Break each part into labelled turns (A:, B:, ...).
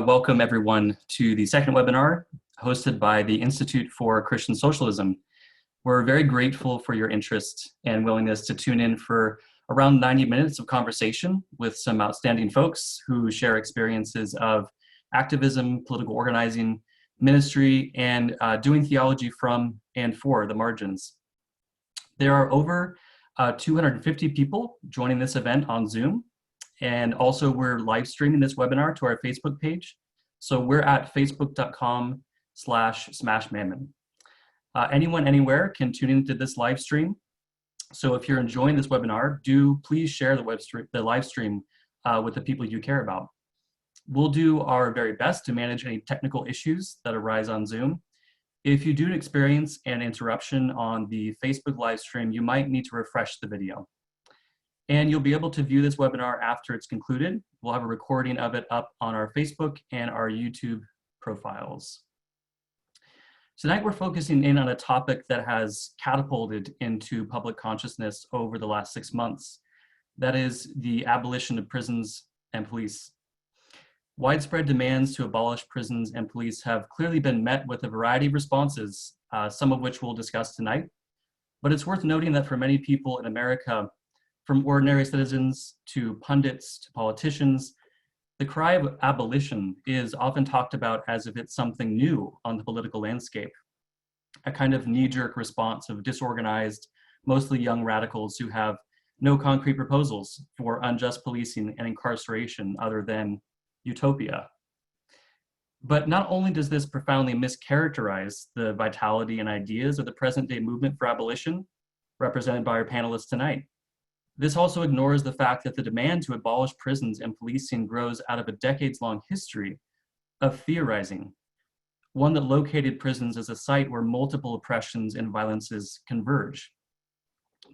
A: Welcome everyone to the second webinar hosted by the Institute for Christian Socialism. We're very grateful for your interest and willingness to tune in for around 90 minutes of conversation with some outstanding folks who share experiences of activism, political organizing, ministry, and doing theology from and for the margins. There are over 250 people joining this event on Zoom. And also we're live streaming this webinar to our Facebook page. So we're at facebook.com/smashmammon. Anyone, anywhere can tune into this live stream. So if you're enjoying this webinar, do please share the live stream with the people you care about. We'll do our very best to manage any technical issues that arise on Zoom. If you do experience an interruption on the Facebook live stream, you might need to refresh the video. And you'll be able to view this webinar after it's concluded. We'll have a recording of it up on our Facebook and our YouTube profiles. Tonight we're focusing in on a topic that has catapulted into public consciousness over the last 6 months. That is the abolition of prisons and police. Widespread demands to abolish prisons and police have clearly been met with a variety of responses, some of which we'll discuss tonight. But it's worth noting that for many people in America, from ordinary citizens to pundits to politicians, the cry of abolition is often talked about as if it's something new on the political landscape, a kind of knee-jerk response of disorganized, mostly young radicals who have no concrete proposals for unjust policing and incarceration other than utopia. But not only does this profoundly mischaracterize the vitality and ideas of the present-day movement for abolition, represented by our panelists tonight, this also ignores the fact that the demand to abolish prisons and policing grows out of a decades-long history of theorizing, one that located prisons as a site where multiple oppressions and violences converge.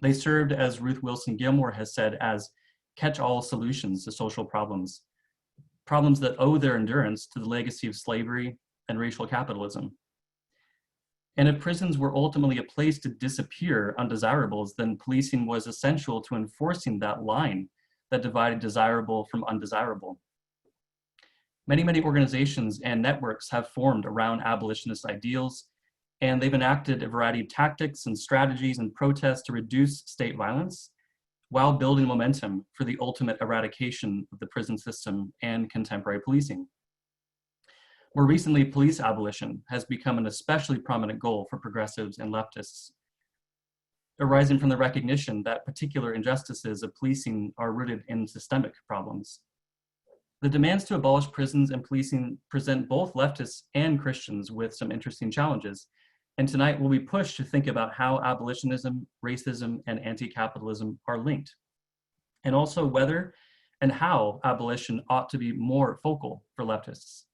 A: They served, as Ruth Wilson Gilmore has said, as catch-all solutions to social problems, problems that owe their endurance to the legacy of slavery and racial capitalism. And if prisons were ultimately a place to disappear undesirables, then policing was essential to enforcing that line that divided desirable from undesirable. Many organizations and networks have formed around abolitionist ideals, and they've enacted a variety of tactics and strategies and protests to reduce state violence while building momentum for the ultimate eradication of the prison system and contemporary policing. More recently, police abolition has become an especially prominent goal for progressives and leftists, arising from the recognition that particular injustices of policing are rooted in systemic problems. The demands to abolish prisons and policing present both leftists and Christians with some interesting challenges, and tonight we'll be pushed to think about how abolitionism, racism, and anti-capitalism are linked, and also whether and how abolition ought to be more focal for leftists.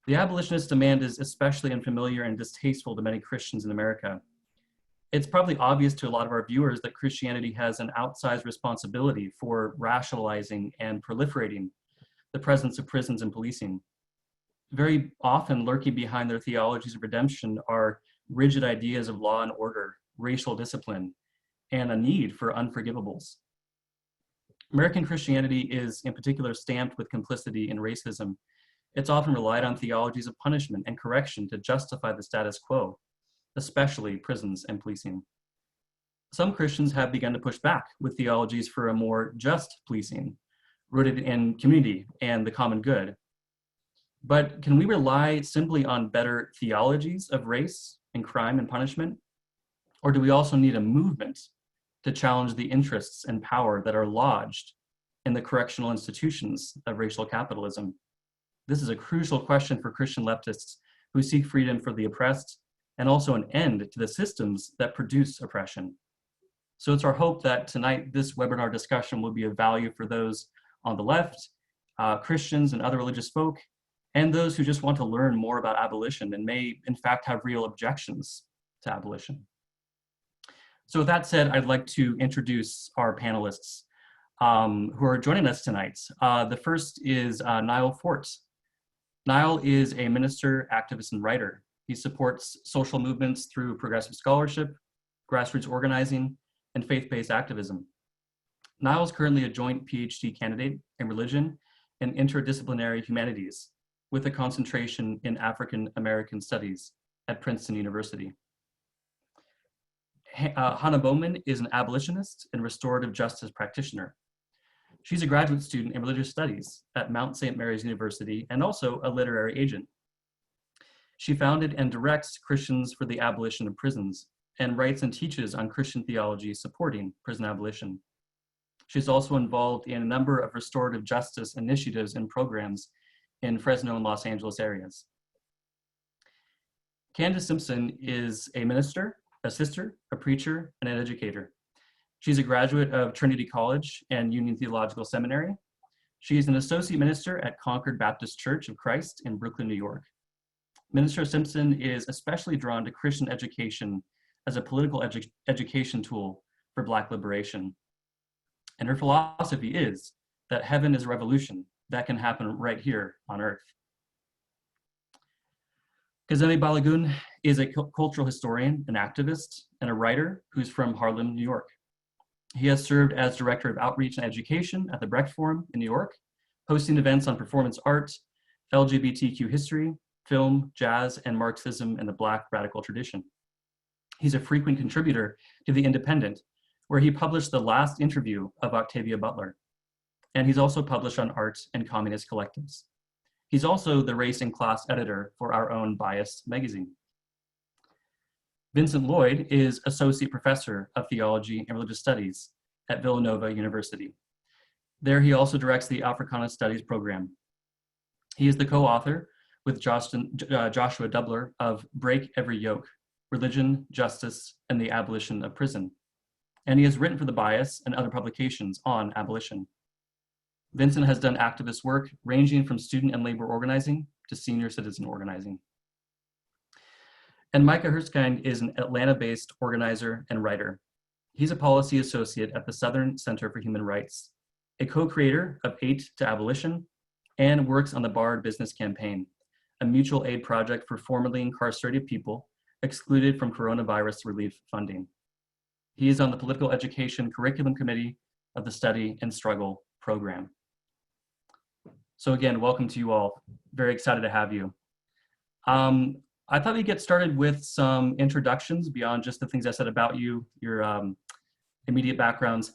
A: The abolitionist demand is especially unfamiliar and distasteful to many Christians in America. It's probably obvious to a lot of our viewers that Christianity has an outsized responsibility for rationalizing and proliferating the presence of prisons and policing. Very often lurking behind their theologies of redemption are rigid ideas of law and order, racial discipline, and a need for unforgivables. American Christianity is in particular stamped with complicity in racism. It's often relied on theologies of punishment and correction to justify the status quo, especially prisons and policing. Some Christians have begun to push back with theologies for a more just policing, rooted in community and the common good. But can we rely simply on better theologies of race and crime and punishment? Or do we also need a movement to challenge the interests and power that are lodged in the correctional institutions of racial capitalism? This is a crucial question for Christian leftists who seek freedom for the oppressed and also an end to the systems that produce oppression. So it's our hope that tonight this webinar discussion will be of value for those on the left, Christians and other religious folk, and those who just want to learn more about abolition and may in fact have real objections to abolition. So with that said, I'd like to introduce our panelists who are joining us tonight. The first is Nyle Fort. Nyle is a minister, activist, and writer. He supports social movements through progressive scholarship, grassroots organizing, and faith-based activism. Nyle is currently a joint PhD candidate in religion and interdisciplinary humanities, with a concentration in African American studies at Princeton University. Hannah Bowman is an abolitionist and restorative justice practitioner. She's a graduate student in religious studies at Mount St. Mary's University and also a literary agent. She founded and directs Christians for the Abolition of Prisons and writes and teaches on Christian theology supporting prison abolition. She's also involved in a number of restorative justice initiatives and programs in Fresno and Los Angeles areas. Candace Simpson is a minister, a sister, a preacher, and an educator. She's a graduate of Trinity College and Union Theological Seminary. She's an associate minister at Concord Baptist Church of Christ in Brooklyn, New York. Minister Simpson is especially drawn to Christian education as a political education tool for Black liberation. And her philosophy is that heaven is a revolution that can happen right here on earth. Kazembe Balagun is a cultural historian, an activist, and a writer who's from Harlem, New York. He has served as Director of Outreach and Education at the Brecht Forum in New York, hosting events on performance art, LGBTQ history, film, jazz, and Marxism and the Black radical tradition. He's a frequent contributor to The Independent, where he published the last interview of Octavia Butler. And he's also published on art and communist collectives. He's also the race and class editor for our own Bias magazine. Vincent Lloyd is Associate Professor of Theology and Religious Studies at Villanova University. There he also directs the Africana Studies program. He is the co-author with Joshua Dubler of Break Every Yoke, Religion, Justice, and the Abolition of Prison. And he has written for The Bias and other publications on abolition. Vincent has done activist work ranging from student and labor organizing to senior citizen organizing. And Micah Herskind is an Atlanta-based organizer and writer. He's a policy associate at the Southern Center for Human Rights, a co-creator of 8 to Abolition, and works on the Barred Business Campaign, a mutual aid project for formerly incarcerated people excluded from coronavirus relief funding. He is on the Political Education Curriculum Committee of the Study and Struggle program. So again, welcome to you all. Very excited to have you. I thought we'd get started with some introductions beyond just the things I said about you, your immediate backgrounds.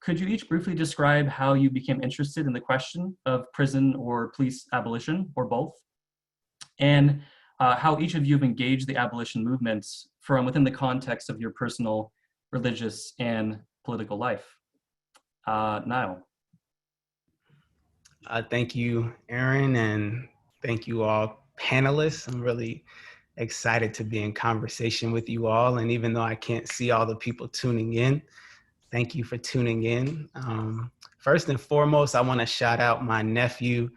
A: Could you each briefly describe how you became interested in the question of prison or police abolition, or both? And how each of you have engaged the abolition movement from within the context of your personal, religious, and political life. Nyle.
B: Thank you, Aaron, and thank you all panelists. I'm really excited to be in conversation with you all. And even though I can't see all the people tuning in, thank you for tuning in. First and foremost, I want to shout out my nephew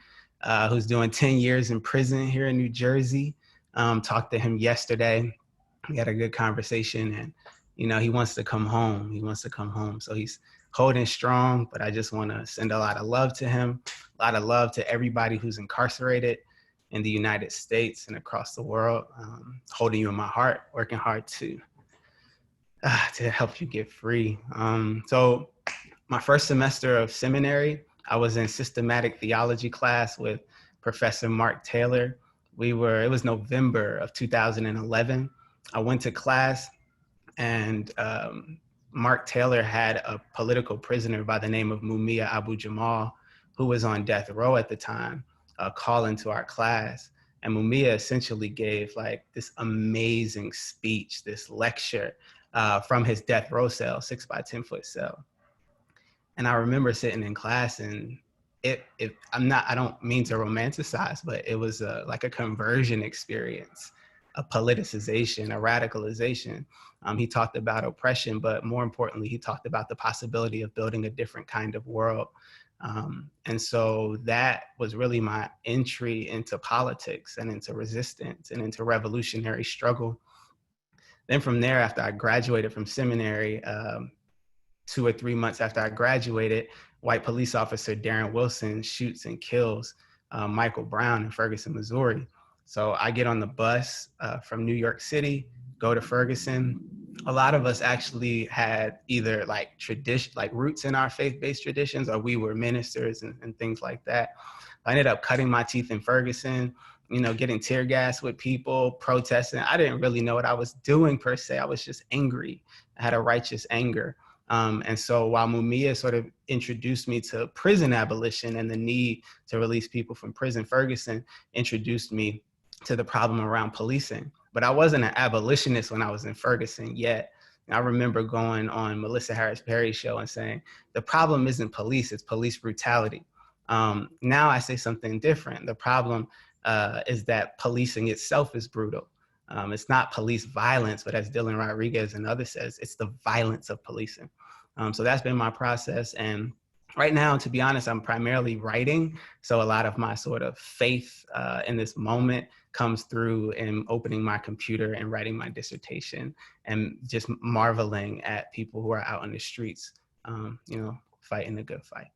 B: who's doing 10 years in prison here in New Jersey. Talked to him yesterday. We had a good conversation, and he wants to come home. He wants to come home. So he's holding strong, but I just want to send a lot of love to him, a lot of love to everybody who's incarcerated in the United States and across the world. Holding you in my heart, working hard to help you get free. So my first semester of seminary, I was in systematic theology class with Professor Mark Taylor. It was November of 2011. I went to class, and Mark Taylor had a political prisoner by the name of Mumia Abu Jamal, who was on death row at the time, call into our class. And Mumia essentially gave this amazing speech, this lecture from his death row cell, 6 by 10 foot cell. And I remember sitting in class, and I don't mean to romanticize, but it was like a conversion experience, a politicization, a radicalization. He talked about oppression, but more importantly, he talked about the possibility of building a different kind of world. And so that was really my entry into politics and into resistance and into revolutionary struggle. Then from there, after I graduated from seminary, 2 or 3 months after I graduated, white police officer Darren Wilson shoots and kills Michael Brown in Ferguson, Missouri. So I get on the bus from New York City, go to Ferguson. a lot of us actually had either like tradition, like roots in our faith-based traditions, or we were ministers and things like that. I ended up cutting my teeth in Ferguson, you know, getting tear gas with people, protesting. I didn't really know what I was doing per se. I was just angry. I had a righteous anger. And so while Mumia sort of introduced me to prison abolition and the need to release people from prison, Ferguson introduced me to the problem around policing. But I wasn't an abolitionist when I was in Ferguson yet. I remember going on Melissa Harris Perry's show and saying, the problem isn't police, it's police brutality. Now I say something different. The problem is that policing itself is brutal. It's not police violence, but as Dylan Rodriguez and others says, it's the violence of policing. So that's been my process. And right now, to be honest, I'm primarily writing. So a lot of my sort of faith in this moment comes through in opening my computer and writing my dissertation and just marveling at people who are out in the streets, you know, fighting the good fight.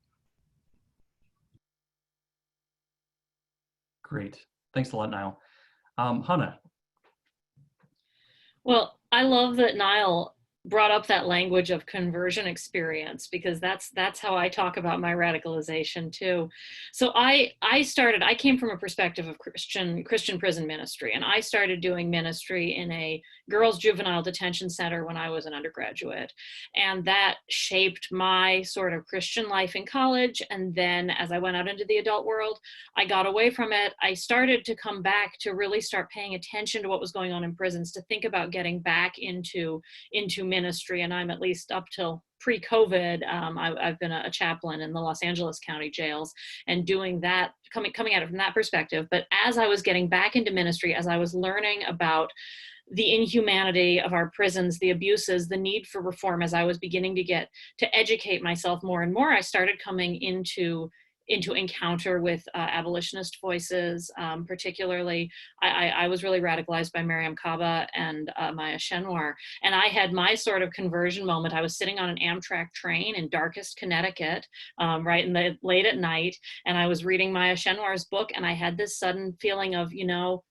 A: Great. Thanks a lot, Nyle. Hannah.
C: Well, I love that Nyle brought up that language of conversion experience, because that's how I talk about my radicalization too. So I came from a perspective of Christian prison ministry, and I started doing ministry in a girls' juvenile detention center when I was an undergraduate. And that shaped my sort of Christian life in college. And then as I went out into the adult world, I got away from it. I started to come back to really start paying attention to what was going on in prisons, to think about getting back into ministry. And I'm, at least up till pre-COVID, I've been a chaplain in the Los Angeles County jails and doing that, coming at it from that perspective. But as I was getting back into ministry, as I was learning about the inhumanity of our prisons, the abuses, the need for reform, as I was beginning to educate myself more and more, I started coming into encounter with abolitionist voices. Particularly, I was really radicalized by Mariam Kaba and Maya Shenwar. And I had my sort of conversion moment. I was sitting on an Amtrak train in darkest Connecticut, right in the late at night, and I was reading Maya Shenwar's book, and I had this sudden feeling of, you know,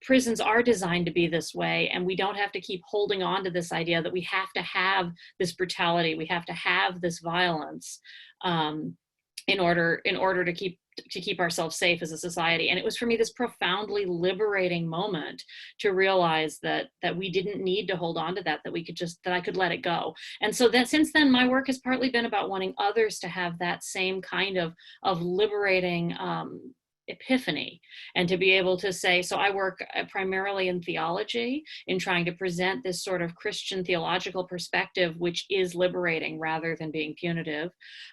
C: prisons are designed to be this way, and we don't have to keep holding on to this idea that we have to have this brutality, we have to have this violence in order to keep ourselves safe as a society. And it was for me this profoundly liberating moment to realize that we didn't need to hold on to that I could let it go. And so then since then, my work has partly been about wanting others to have that same kind of liberating epiphany, and to be able to say, so I work primarily in theology, in trying to present this sort of Christian theological perspective, which is liberating rather than being punitive.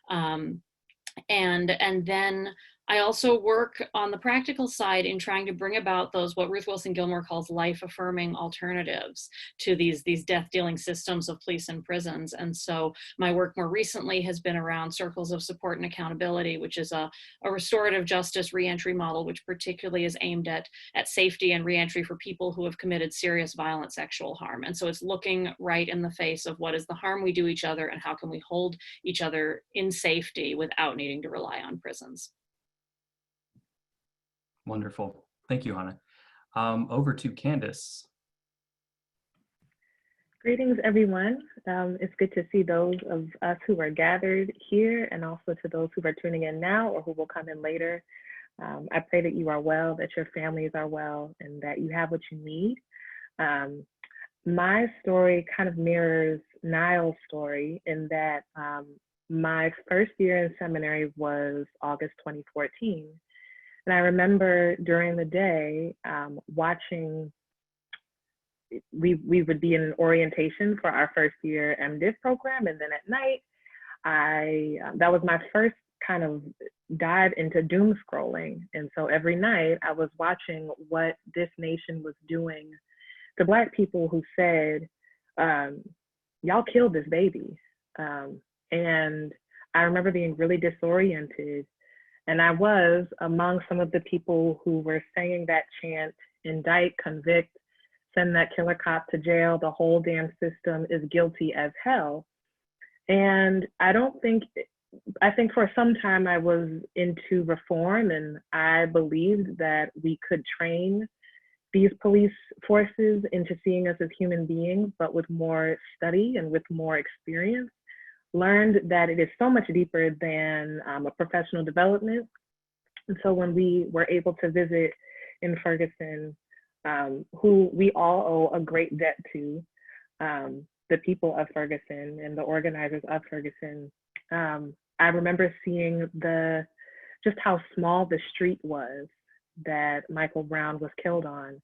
C: And then I also work on the practical side in trying to bring about those, what Ruth Wilson Gilmore calls life-affirming alternatives to these death-dealing systems of police and prisons. And so my work more recently has been around circles of support and accountability, which is a restorative justice reentry model, which particularly is aimed at safety and reentry for people who have committed serious violent sexual harm. And so it's looking right in the face of what is the harm we do each other, and how can we hold each other in safety without needing to rely on prisons.
A: Wonderful. Thank you, Hannah. Over to Candace.
D: Greetings, everyone. It's good to see those of us who are gathered here, and also to those who are tuning in now or who will come in later. I pray that you are well, that your families are well, and that you have what you need. My story kind of mirrors Nyle's story in that my first year in seminary was August 2014. And I remember during the day watching, we would be in an orientation for our first year MDiv program. And then at night, that was my first kind of dive into doom scrolling. And so every night I was watching what this nation was doing to Black people who said, y'all killed this baby. And I remember being really disoriented. And I was among some of the people who were saying that chant, indict, convict, send that killer cop to jail, the whole damn system is guilty as hell. And I think for some time I was into reform, and I believed that we could train these police forces into seeing us as human beings, but with more study and with more experience, learned that it is so much deeper than a professional development. And so when we were able to visit in Ferguson, who we all owe a great debt to, the people of Ferguson and the organizers of Ferguson, I remember seeing just how small the street was that Michael Brown was killed on,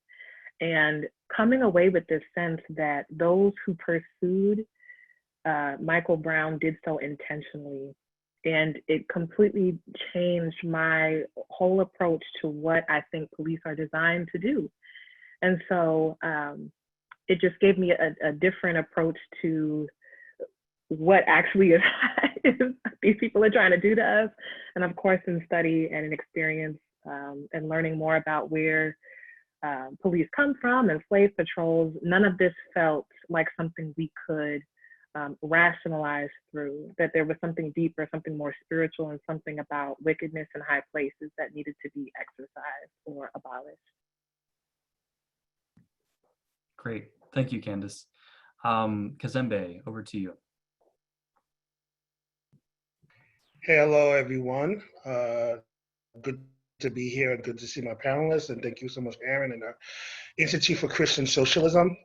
D: and coming away with this sense that those who pursued Michael Brown did so intentionally. And it completely changed my whole approach to what I think police are designed to do. And so it just gave me a different approach to what actually is these people are trying to do to us. And of course, in study and in experience and learning more about where police come from and slave patrols, none of this felt like something we could rationalize through, that there was something deeper, something more spiritual, and something about wickedness in high places that needed to be exorcised or abolished.
A: Great. Thank you, Candace. Kazembe, over to you.
E: Hello, everyone. Good to be here and good to see my panelists. And thank you so much, Aaron, and the Institute for Christian Socialism.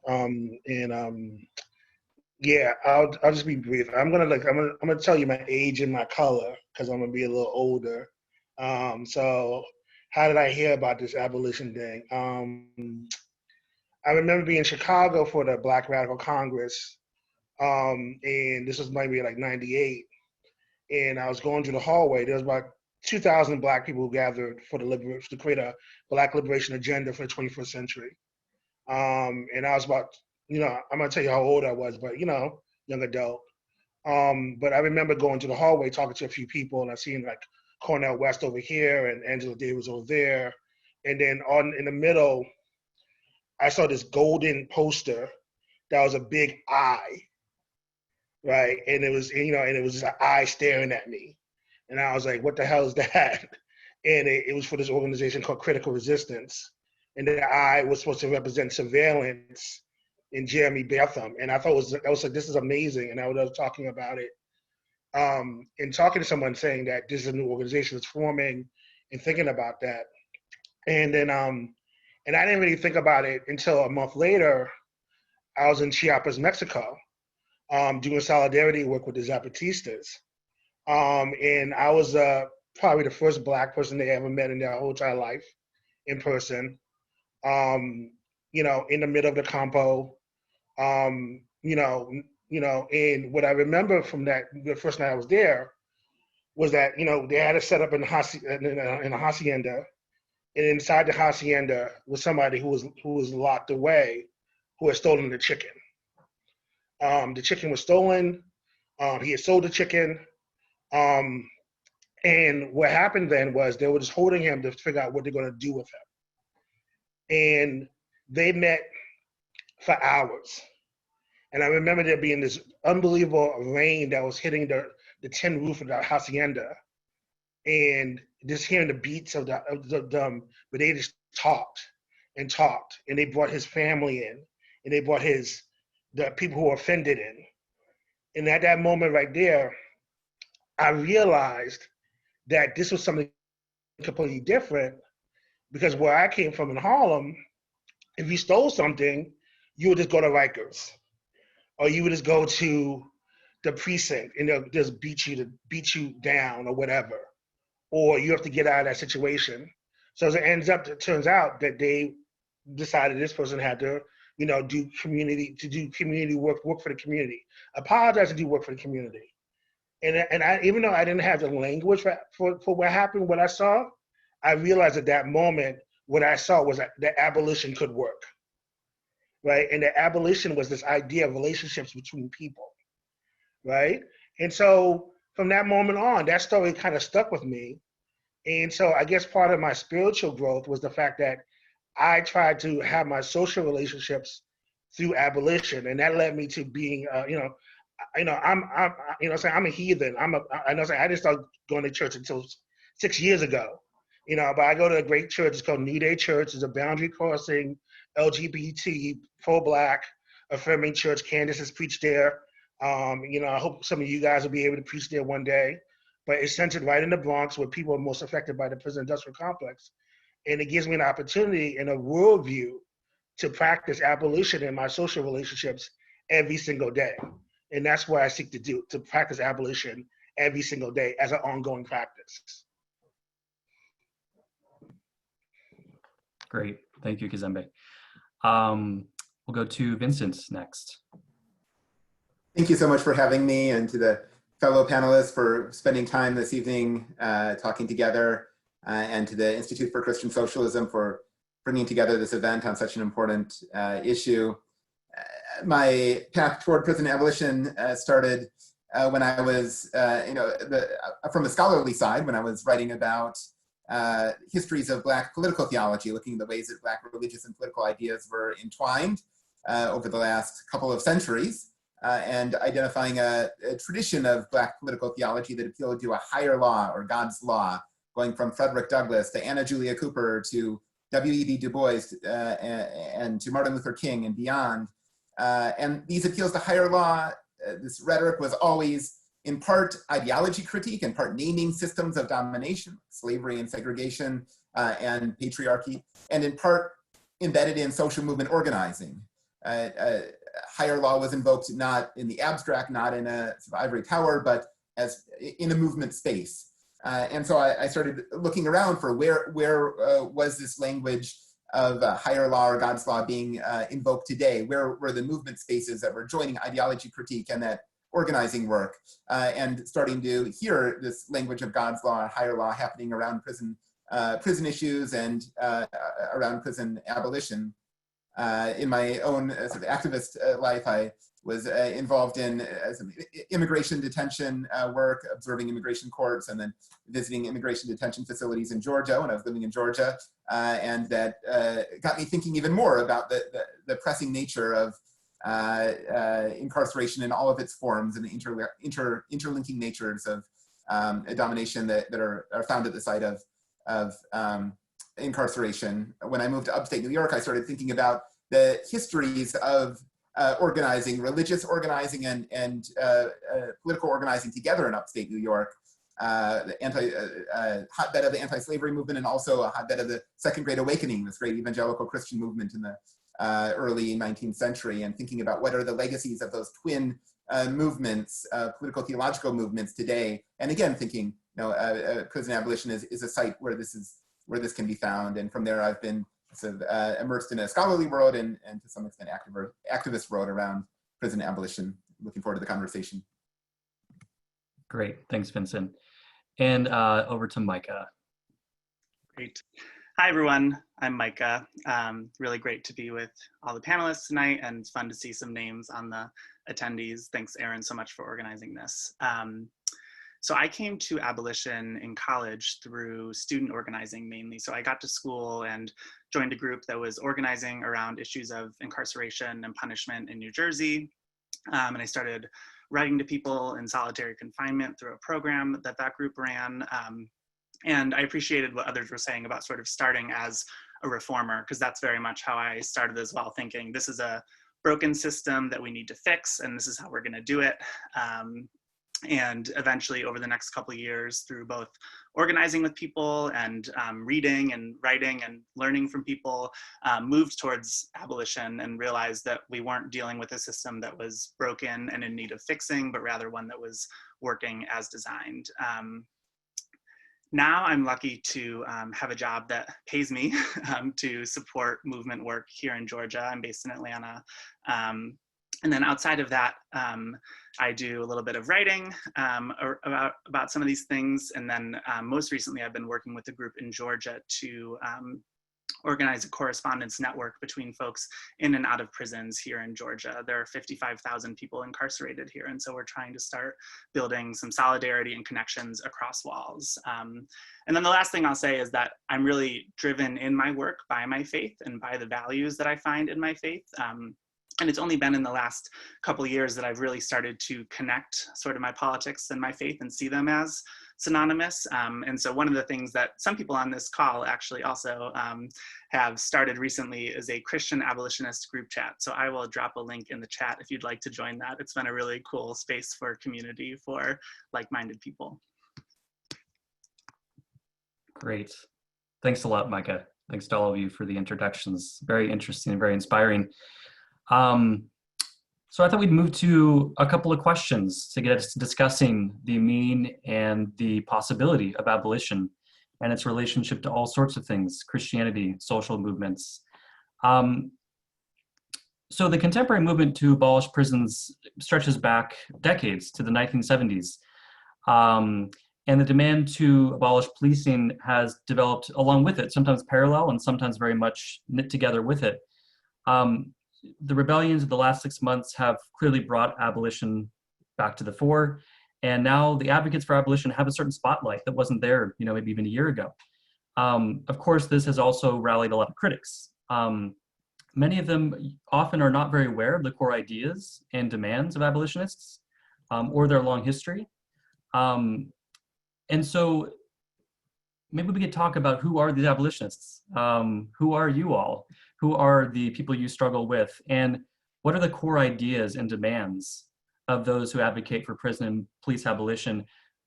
E: Yeah, I'll just be brief. I'm gonna tell you my age and my color because I'm gonna be a little older. So how did I hear about this abolition thing? I remember being in Chicago for the Black Radical Congress, and this was maybe like '98. And I was going through the hallway. There was about 2,000 Black people who gathered for to create a Black liberation agenda for the 21st century. And I was about, I'm gonna tell you how old I was, but young adult. But I remember going to the hallway, talking to a few people, and I seen like Cornel West over here and Angela Davis over there. And then in the middle, I saw this golden poster that was a big eye. Right, and it was, and it was just an eye staring at me, and I was like, "What the hell is that?" And it was for this organization called Critical Resistance, and the eye was supposed to represent surveillance in Jeremy Bentham, and I thought I was like, "This is amazing," and I was talking about it, and talking to someone saying that this is a new organization that's forming, and thinking about that, and then and I didn't really think about it until a month later. I was in Chiapas, Mexico. Doing solidarity work with the Zapatistas. And I was probably the first Black person they ever met in their whole entire life in person, in the middle of the campo, and what I remember from the first night I was there was that, they had it set up in a hacienda, and inside the hacienda was somebody who was locked away, who had stolen the chicken. The chicken was stolen. He had sold the chicken. And what happened then was they were just holding him to figure out what they're going to do with him. And they met for hours. And I remember there being this unbelievable rain that was hitting the tin roof of the hacienda. And just hearing the beats of them, but they just talked. And they brought his family in, and they brought the people who were offended in. And at that moment right there, I realized that this was something completely different, because where I came from in Harlem, if you stole something, you would just go to Rikers, or you would just go to the precinct and they'll just beat you down or whatever, or you have to get out of that situation. So as it turns out that they decided this person had to do community work for the community, apologize and do work for the community. And I, even though I didn't have the language for what happened, what I saw, I realized at that moment, what I saw was that abolition could work, right? And that abolition was this idea of relationships between people, right? And so from that moment on, that story kind of stuck with me. And so I guess part of my spiritual growth was the fact that I tried to have my social relationships through abolition, and that led me to being, I'm a heathen. I didn't start going to church until 6 years ago, But I go to a great church. It's called New Day Church. It's a boundary crossing, LGBT, pro-Black, affirming church. Candace has preached there. I hope some of you guys will be able to preach there one day. But it's centered right in the Bronx, where people are most affected by the prison industrial complex. And it gives me an opportunity and a worldview to practice abolition in my social relationships every single day. And that's what I seek to do, to practice abolition every single day as an ongoing practice.
A: Great. Thank you, Kazembe. We'll go to Vincent next.
F: Thank you so much for having me, and to the fellow panelists for spending time this evening talking together, and to the Institute for Christian Socialism for bringing together this event on such an important issue. My path toward prison abolition started when I was, from a scholarly side, when I was writing about histories of Black political theology, looking at the ways that Black religious and political ideas were entwined over the last couple of centuries, and identifying a tradition of Black political theology that appealed to a higher law, or God's law, going from Frederick Douglass to Anna Julia Cooper to W.E.B. Du Bois and to Martin Luther King and beyond. And these appeals to higher law, this rhetoric was always in part ideology critique, in part naming systems of domination, slavery and segregation and patriarchy, and in part embedded in social movement organizing. Higher law was invoked not in the abstract, not in a sort of ivory tower, but as in a movement space. And so I started looking around for where was this language of higher law or God's law being invoked today? Where were the movement spaces that were joining ideology critique and that organizing work, and starting to hear this language of God's law and higher law happening around prison issues and around prison abolition. In my own sort of activist life, I was involved in some immigration detention work, observing immigration courts, and then visiting immigration detention facilities in Georgia when I was living in Georgia. And that got me thinking even more about the pressing nature of incarceration in all of its forms and the interlinking natures of domination that are found at the site of incarceration. When I moved to upstate New York, I started thinking about the histories of organizing, religious organizing and political organizing together in upstate New York, the hotbed of the anti-slavery movement, and also a hotbed of the Second Great Awakening, this great evangelical Christian movement in the early 19th century, and thinking about what are the legacies of those twin movements, political theological movements today. And again, thinking, prison abolition is a site where this can be found. And from there, I've been sort of immersed in a scholarly world and to some extent activist world around prison abolition. Looking forward to the conversation.
A: Great, thanks, Vincent. And over to Micah.
G: Great. Hi, everyone. I'm Micah. Really great to be with all the panelists tonight, and it's fun to see some names on the attendees. Thanks, Aaron, so much for organizing this. So I came to abolition in college through student organizing mainly. So I got to school and joined a group that was organizing around issues of incarceration and punishment in New Jersey. And I started writing to people in solitary confinement through a program that group ran. And I appreciated what others were saying about sort of starting as a reformer, because that's very much how I started as well, thinking this is a broken system that we need to fix, and this is how we're going to do it. And eventually, over the next couple of years, through both organizing with people and reading and writing and learning from people, moved towards abolition and realized that we weren't dealing with a system that was broken and in need of fixing, but rather one that was working as designed. Now I'm lucky to have a job that pays me to support movement work here in Georgia. I'm based in Atlanta. And then outside of that, I do a little bit of writing about some of these things. And then most recently, I've been working with a group in Georgia to organize a correspondence network between folks in and out of prisons here in Georgia. There are 55,000 people incarcerated here. And so we're trying to start building some solidarity and connections across walls. And then the last thing I'll say is that I'm really driven in my work by my faith and by the values that I find in my faith. And it's only been in the last couple of years that I've really started to connect sort of my politics and my faith and see them as synonymous. And so one of the things that some people on this call actually also have started recently is a Christian abolitionist group chat. So I will drop a link in the chat if you'd like to join that. It's been a really cool space for community for like-minded people.
A: Great. Thanks a lot, Micah. Thanks to all of you for the introductions. Very interesting and very inspiring. So I thought we'd move to a couple of questions to get us discussing the meaning and the possibility of abolition and its relationship to all sorts of things, Christianity, social movements. So the contemporary movement to abolish prisons stretches back decades to the 1970s. And the demand to abolish policing has developed along with it, sometimes parallel and sometimes very much knit together with it. The rebellions of the last 6 months have clearly brought abolition back to the fore. And now the advocates for abolition have a certain spotlight that wasn't there, maybe even a year ago. Of course, this has also rallied a lot of critics. Many of them often are not very aware of the core ideas and demands of abolitionists or their long history. And so maybe we could talk about who are these abolitionists? Who are you all? Who are the people you struggle with? And what are the core ideas and demands of those who advocate for prison and police abolition,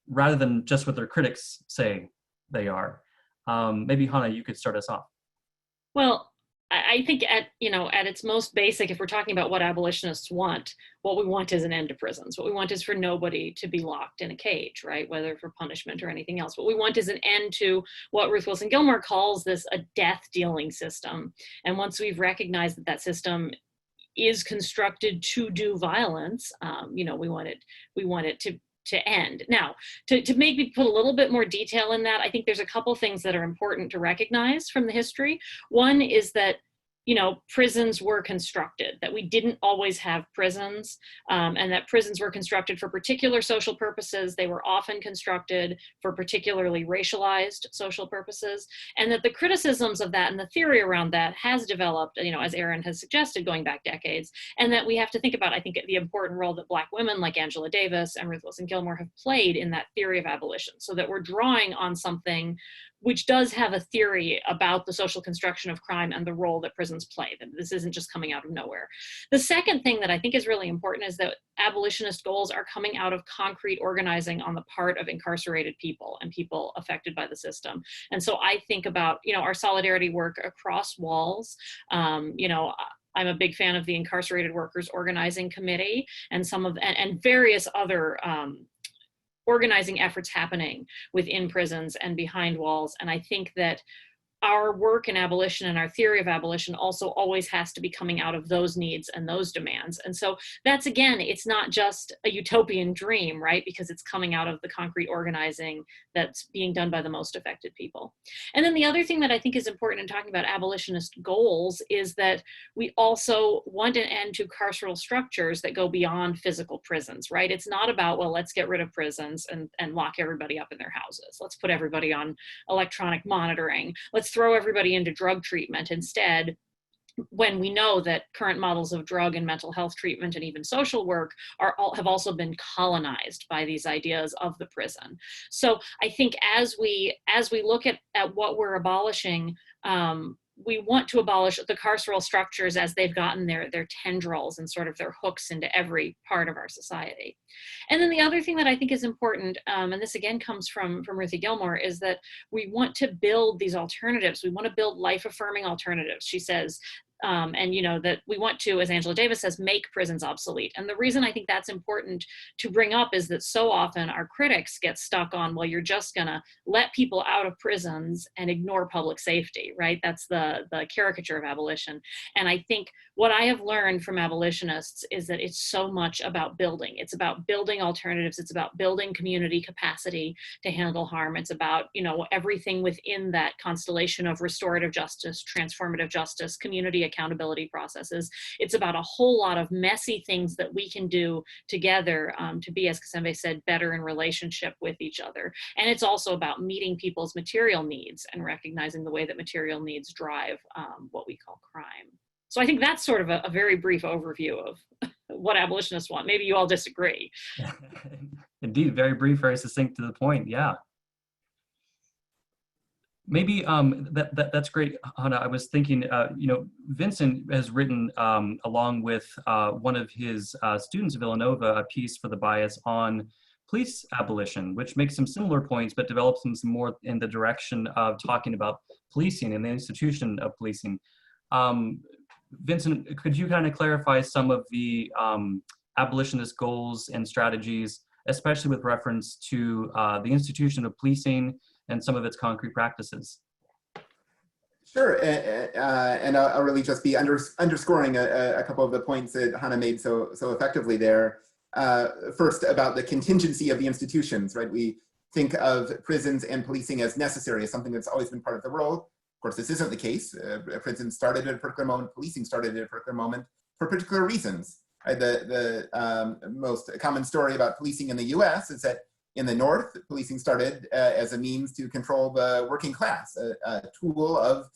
A: rather than just what their critics say they are? Maybe Hannah, you could start us off.
C: Well, I think at its most basic, if we're talking about what abolitionists want, what we want is an end to prisons. What we want is for nobody to be locked in a cage, right? Whether for punishment or anything else. What we want is an end to what Ruth Wilson Gilmore calls this a death dealing system. And once we've recognized that that system is constructed to do violence, we want it to end. Now, to maybe put a little bit more detail in that, I think there's a couple things that are important to recognize from the history. One is that prisons were constructed, that we didn't always have prisons, and that prisons were constructed for particular social purposes. They were often constructed for particularly racialized social purposes, and that the criticisms of that and the theory around that has developed, as Aaron has suggested, going back decades, and that we have to think about, I think, the important role that Black women like Angela Davis and Ruth Wilson Gilmore have played in that theory of abolition, so that we're drawing on something which does have a theory about the social construction of crime and the role that prisons play, that this isn't just coming out of nowhere. The second thing that I think is really important is that abolitionist goals are coming out of concrete organizing on the part of incarcerated people and people affected by the system. And so I think about, our solidarity work across walls. I'm a big fan of the Incarcerated Workers Organizing Committee and and various other organizing efforts happening within prisons and behind walls. And I think that our work in abolition and our theory of abolition also always has to be coming out of those needs and those demands. And so that's, again, it's not just a utopian dream, right? Because it's coming out of the concrete organizing that's being done by the most affected people. And then the other thing that I think is important in talking about abolitionist goals is that we also want an end to carceral structures that go beyond physical prisons, right? It's not about, well, let's get rid of prisons and lock everybody up in their houses. Let's put everybody on electronic monitoring. Let's throw everybody into drug treatment instead, when we know that current models of drug and mental health treatment and even social work have also been colonized by these ideas of the prison. So I think as we look at what we're abolishing, we want to abolish the carceral structures as they've gotten their tendrils and sort of their hooks into every part of our society. And then the other thing that I think is important, and this again comes from Ruthie Gilmore, is that we want to build these alternatives. We want to build life-affirming alternatives. She says, that we want to, as Angela Davis says, make prisons obsolete. And the reason I think that's important to bring up is that so often our critics get stuck on, well, you're just gonna let people out of prisons and ignore public safety, right? That's the caricature of abolition. And I think what I have learned from abolitionists is that it's so much about building. It's about building alternatives. It's about building community capacity to handle harm. It's about, everything within that constellation of restorative justice, transformative justice, community accountability processes. It's about a whole lot of messy things that we can do together to be, as Kazembe said, better in relationship with each other. And it's also about meeting people's material needs and recognizing the way that material needs drive what we call crime. So I think that's sort of a very brief overview of what abolitionists want. Maybe you all disagree.
A: Indeed, very brief, very succinct to the point. Yeah. Maybe that's great, Hannah. I was thinking, Vincent has written, along with one of his students, Villanova, a piece for The Bias on police abolition, which makes some similar points, but develops them some more in the direction of talking about policing and the institution of policing. Vincent, could you kind of clarify some of the abolitionist goals and strategies, especially with reference to the institution of policing and some of its concrete practices?
F: Sure, and I'll really just be underscoring a couple of the points that Hannah made so effectively there. First, about the contingency of the institutions, right? We think of prisons and policing as necessary, as something that's always been part of the world. Of course, this isn't the case. Prisons started at a particular moment, policing started at a particular moment for particular reasons. Right? The most common story about policing in the US is that in the North, policing started as a means to control the working class, a tool of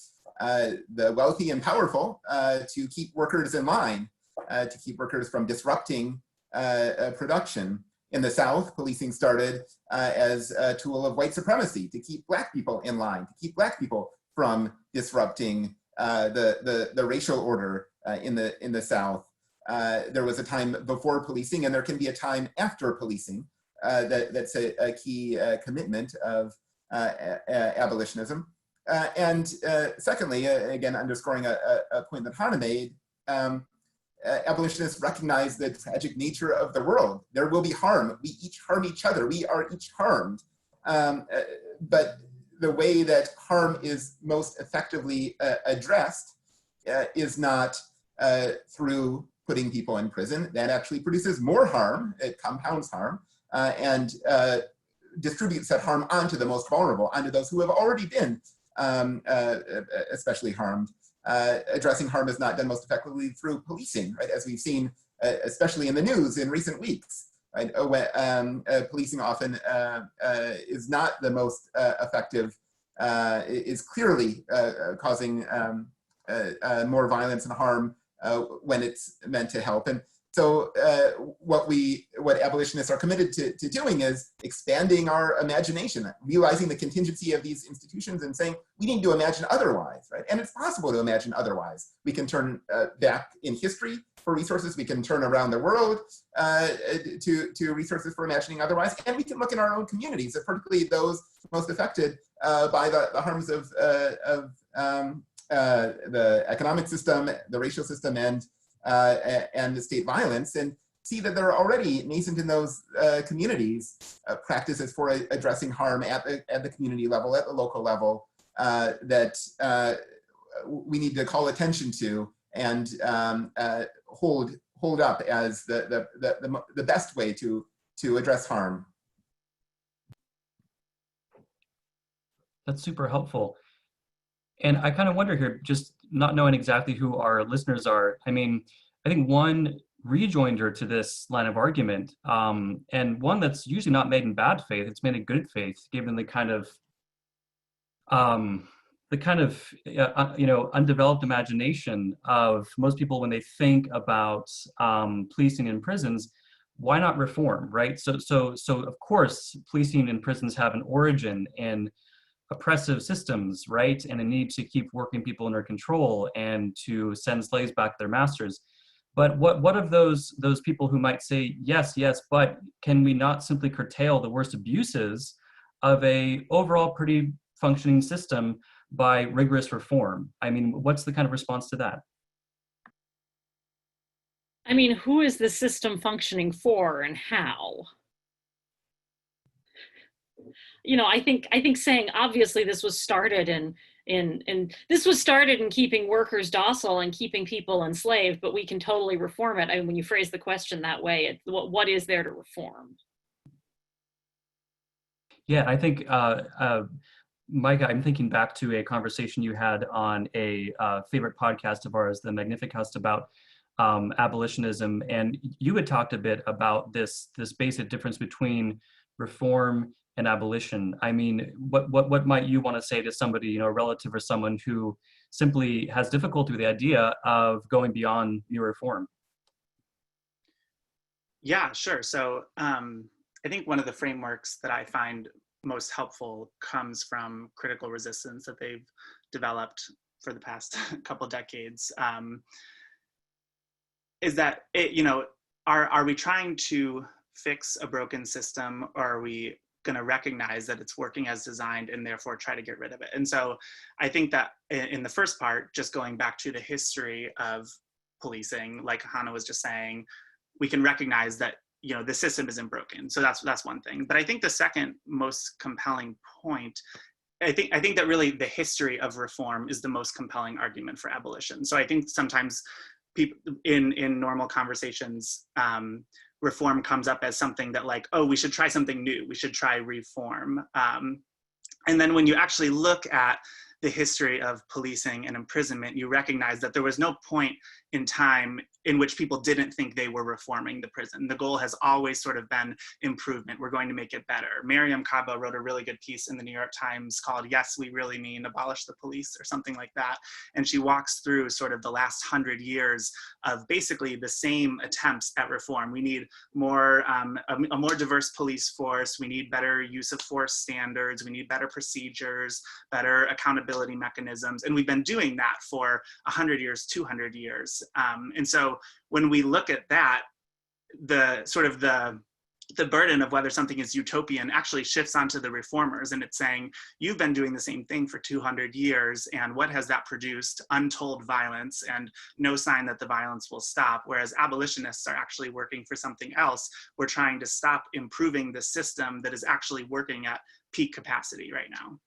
F: the wealthy and powerful to keep workers in line, to keep workers from disrupting production. In the South, policing started as a tool of white supremacy to keep Black people in line, to keep Black people from disrupting the racial order in the South. There was a time before policing, and there can be a time after policing. That's a key commitment of abolitionism. And secondly, again, underscoring a point that Hannah made, abolitionists recognize the tragic nature of the world. There will be harm. We each harm each other. We are each harmed. But the way that harm is most effectively addressed is not through putting people in prison. That actually produces more harm. It compounds harm. And distributes that harm onto the most vulnerable, onto those who have already been especially harmed. Addressing harm is not done most effectively through policing, right? As we've seen, especially in the news in recent weeks, right? Policing often is not the most effective, is clearly causing more violence and harm when it's meant to help. And so what abolitionists are committed to doing is expanding our imagination, realizing the contingency of these institutions and saying, we need to imagine otherwise, right? And it's possible to imagine otherwise. We can turn back in history for resources. We can turn around the world to resources for imagining otherwise. And we can look in our own communities, particularly those most affected by the harms of the economic system, the racial system, and the state violence, and see that there are already nascent in those communities practices for addressing harm at the community level, at the local level, that we need to call attention to and hold up as the best way to address harm.
A: That's super helpful. And I kind of wonder here, just not knowing exactly who our listeners are, I mean, I think one rejoinder to this line of argument, and one that's usually not made in bad faith, it's made in good faith, given the kind of undeveloped imagination of most people when they think about policing in prisons. Why not reform, right? So of course, policing in prisons have an origin in oppressive systems, right? And a need to keep working people under control and to send slaves back to their masters. But what of those people who might say, yes, but can we not simply curtail the worst abuses of a overall pretty functioning system by rigorous reform? I mean, what's the kind of response to that?
C: I mean, who is the system functioning for and how? You know, I think saying obviously this was started in keeping workers docile and keeping people enslaved, but we can totally reform it. I mean, when you phrase the question that way, what is there to reform?
A: Yeah, I think, Micah, I'm thinking back to a conversation you had on a favorite podcast of ours, The Magnificast, about abolitionism, and you had talked a bit about this basic difference between reform and abolition. I mean, what might you want to say to somebody, you know, a relative or someone who simply has difficulty with the idea of going beyond mere reform?
G: Yeah, sure. So I think one of the frameworks that I find most helpful comes from critical resistance that they've developed for the past couple decades. Is that are we trying to fix a broken system, or are we going to recognize that it's working as designed and therefore try to get rid of it? And so I think that in the first part, just going back to the history of policing, like Hannah was just saying, we can recognize that the system isn't broken. So that's one thing. But I think the second most compelling point, I think that really the history of reform is the most compelling argument for abolition. So I think sometimes people in normal conversations, reform comes up as something that like, oh, we should try something new. We should try reform. And then when you actually look at the history of policing and imprisonment, you recognize that there was no point in time in which people didn't think they were reforming the prison. The goal has always sort of been improvement. We're going to make it better. Mariam Kaba wrote a really good piece in the New York Times called "Yes, We Really Mean Abolish the Police" or something like that. And she walks through sort of the last 100 years of basically the same attempts at reform. We need more, a more diverse police force. We need better use of force standards. We need better procedures, better accountability mechanisms. And we've been doing that for 100 years, 200 years. And so when we look at that, the sort of the burden of whether something is utopian actually shifts onto the reformers, and it's saying, you've been doing the same thing for 200 years, and what has that produced? Untold violence and no sign that the violence will stop. Whereas abolitionists are actually working for something else. We're trying to stop improving the system that is actually working at peak capacity right now.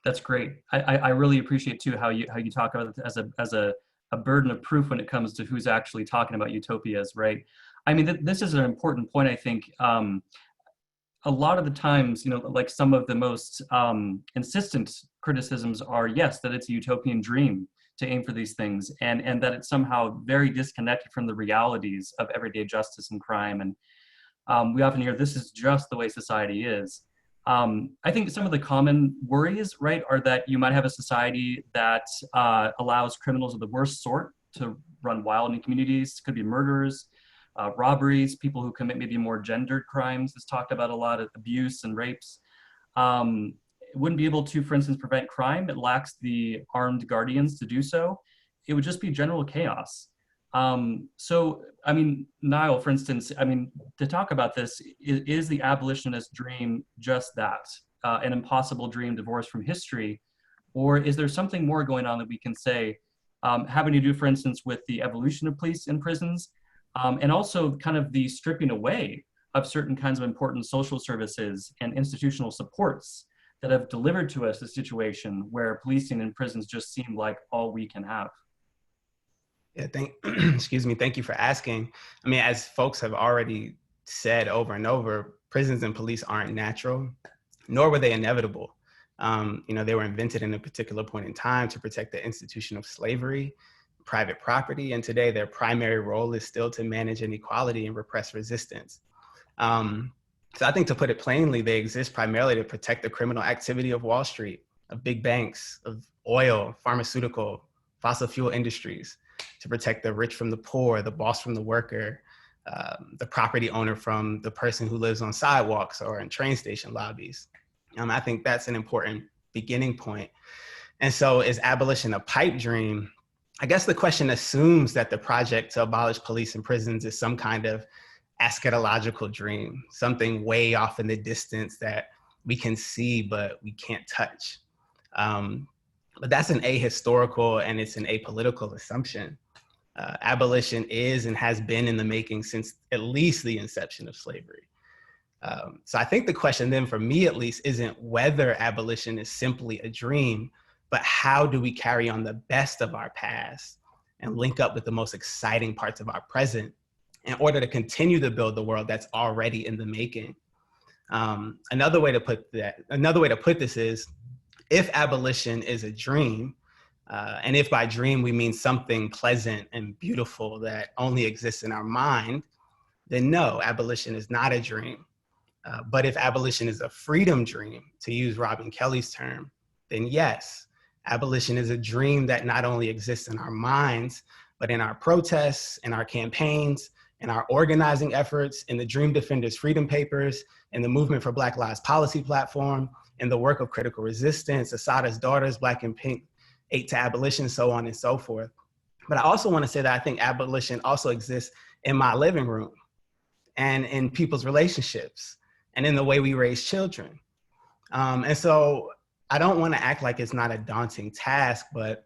A: That's great. I really appreciate too how you talk about it as a burden of proof when it comes to who's actually talking about utopias, right? I mean, this is an important point. I think a lot of the times, like some of the most insistent criticisms are, yes, that it's a utopian dream to aim for these things, and that it's somehow very disconnected from the realities of everyday justice and crime. And we often hear this is just the way society is. I think some of the common worries, right, are that you might have a society that allows criminals of the worst sort to run wild in communities. Could be murderers, robberies, people who commit maybe more gendered crimes. It's talked about a lot of abuse and rapes. It wouldn't be able to, for instance, prevent crime. It lacks the armed guardians to do so. It would just be general chaos. So, I mean, Nyle, for instance, I mean, to talk about this, is the abolitionist dream just that, an impossible dream divorced from history? Or is there something more going on that we can say, having to do, for instance, with the evolution of police in prisons, and also kind of the stripping away of certain kinds of important social services and institutional supports that have delivered to us a situation where policing in prisons just seem like all we can have?
B: Yeah, excuse me, thank you for asking. I mean, as folks have already said over and over, prisons and police aren't natural, nor were they inevitable. They were invented in a particular point in time to protect the institution of slavery, private property, and today their primary role is still to manage inequality and repress resistance. So I think, to put it plainly, they exist primarily to protect the criminal activity of Wall Street, of big banks, of oil, pharmaceutical, fossil fuel industries, to protect the rich from the poor, the boss from the worker, the property owner from the person who lives on sidewalks or in train station lobbies. I think that's an important beginning point. And so, is abolition a pipe dream? I guess the question assumes that the project to abolish police and prisons is some kind of eschatological dream, something way off in the distance that we can see but we can't touch. But that's an ahistorical and it's an apolitical assumption. Abolition is and has been in the making since at least the inception of slavery. So I think the question then, for me at least, isn't whether abolition is simply a dream, but how do we carry on the best of our past and link up with the most exciting parts of our present in order to continue to build the world that's already in the making. Another way to put this is, if abolition is a dream, and if by dream we mean something pleasant and beautiful that only exists in our mind, then no, abolition is not a dream. But if abolition is a freedom dream, to use Robin Kelly's term, then yes, abolition is a dream that not only exists in our minds, but in our protests, in our campaigns, in our organizing efforts, in the Dream Defenders Freedom Papers, in the Movement for Black Lives Policy Platform, in the work of Critical Resistance, Assata's Daughters, Black and Pink, 8 to Abolition, so on and so forth. But I also want to say that I think abolition also exists in my living room and in people's relationships and in the way we raise children. And so I don't want to act like it's not a daunting task, but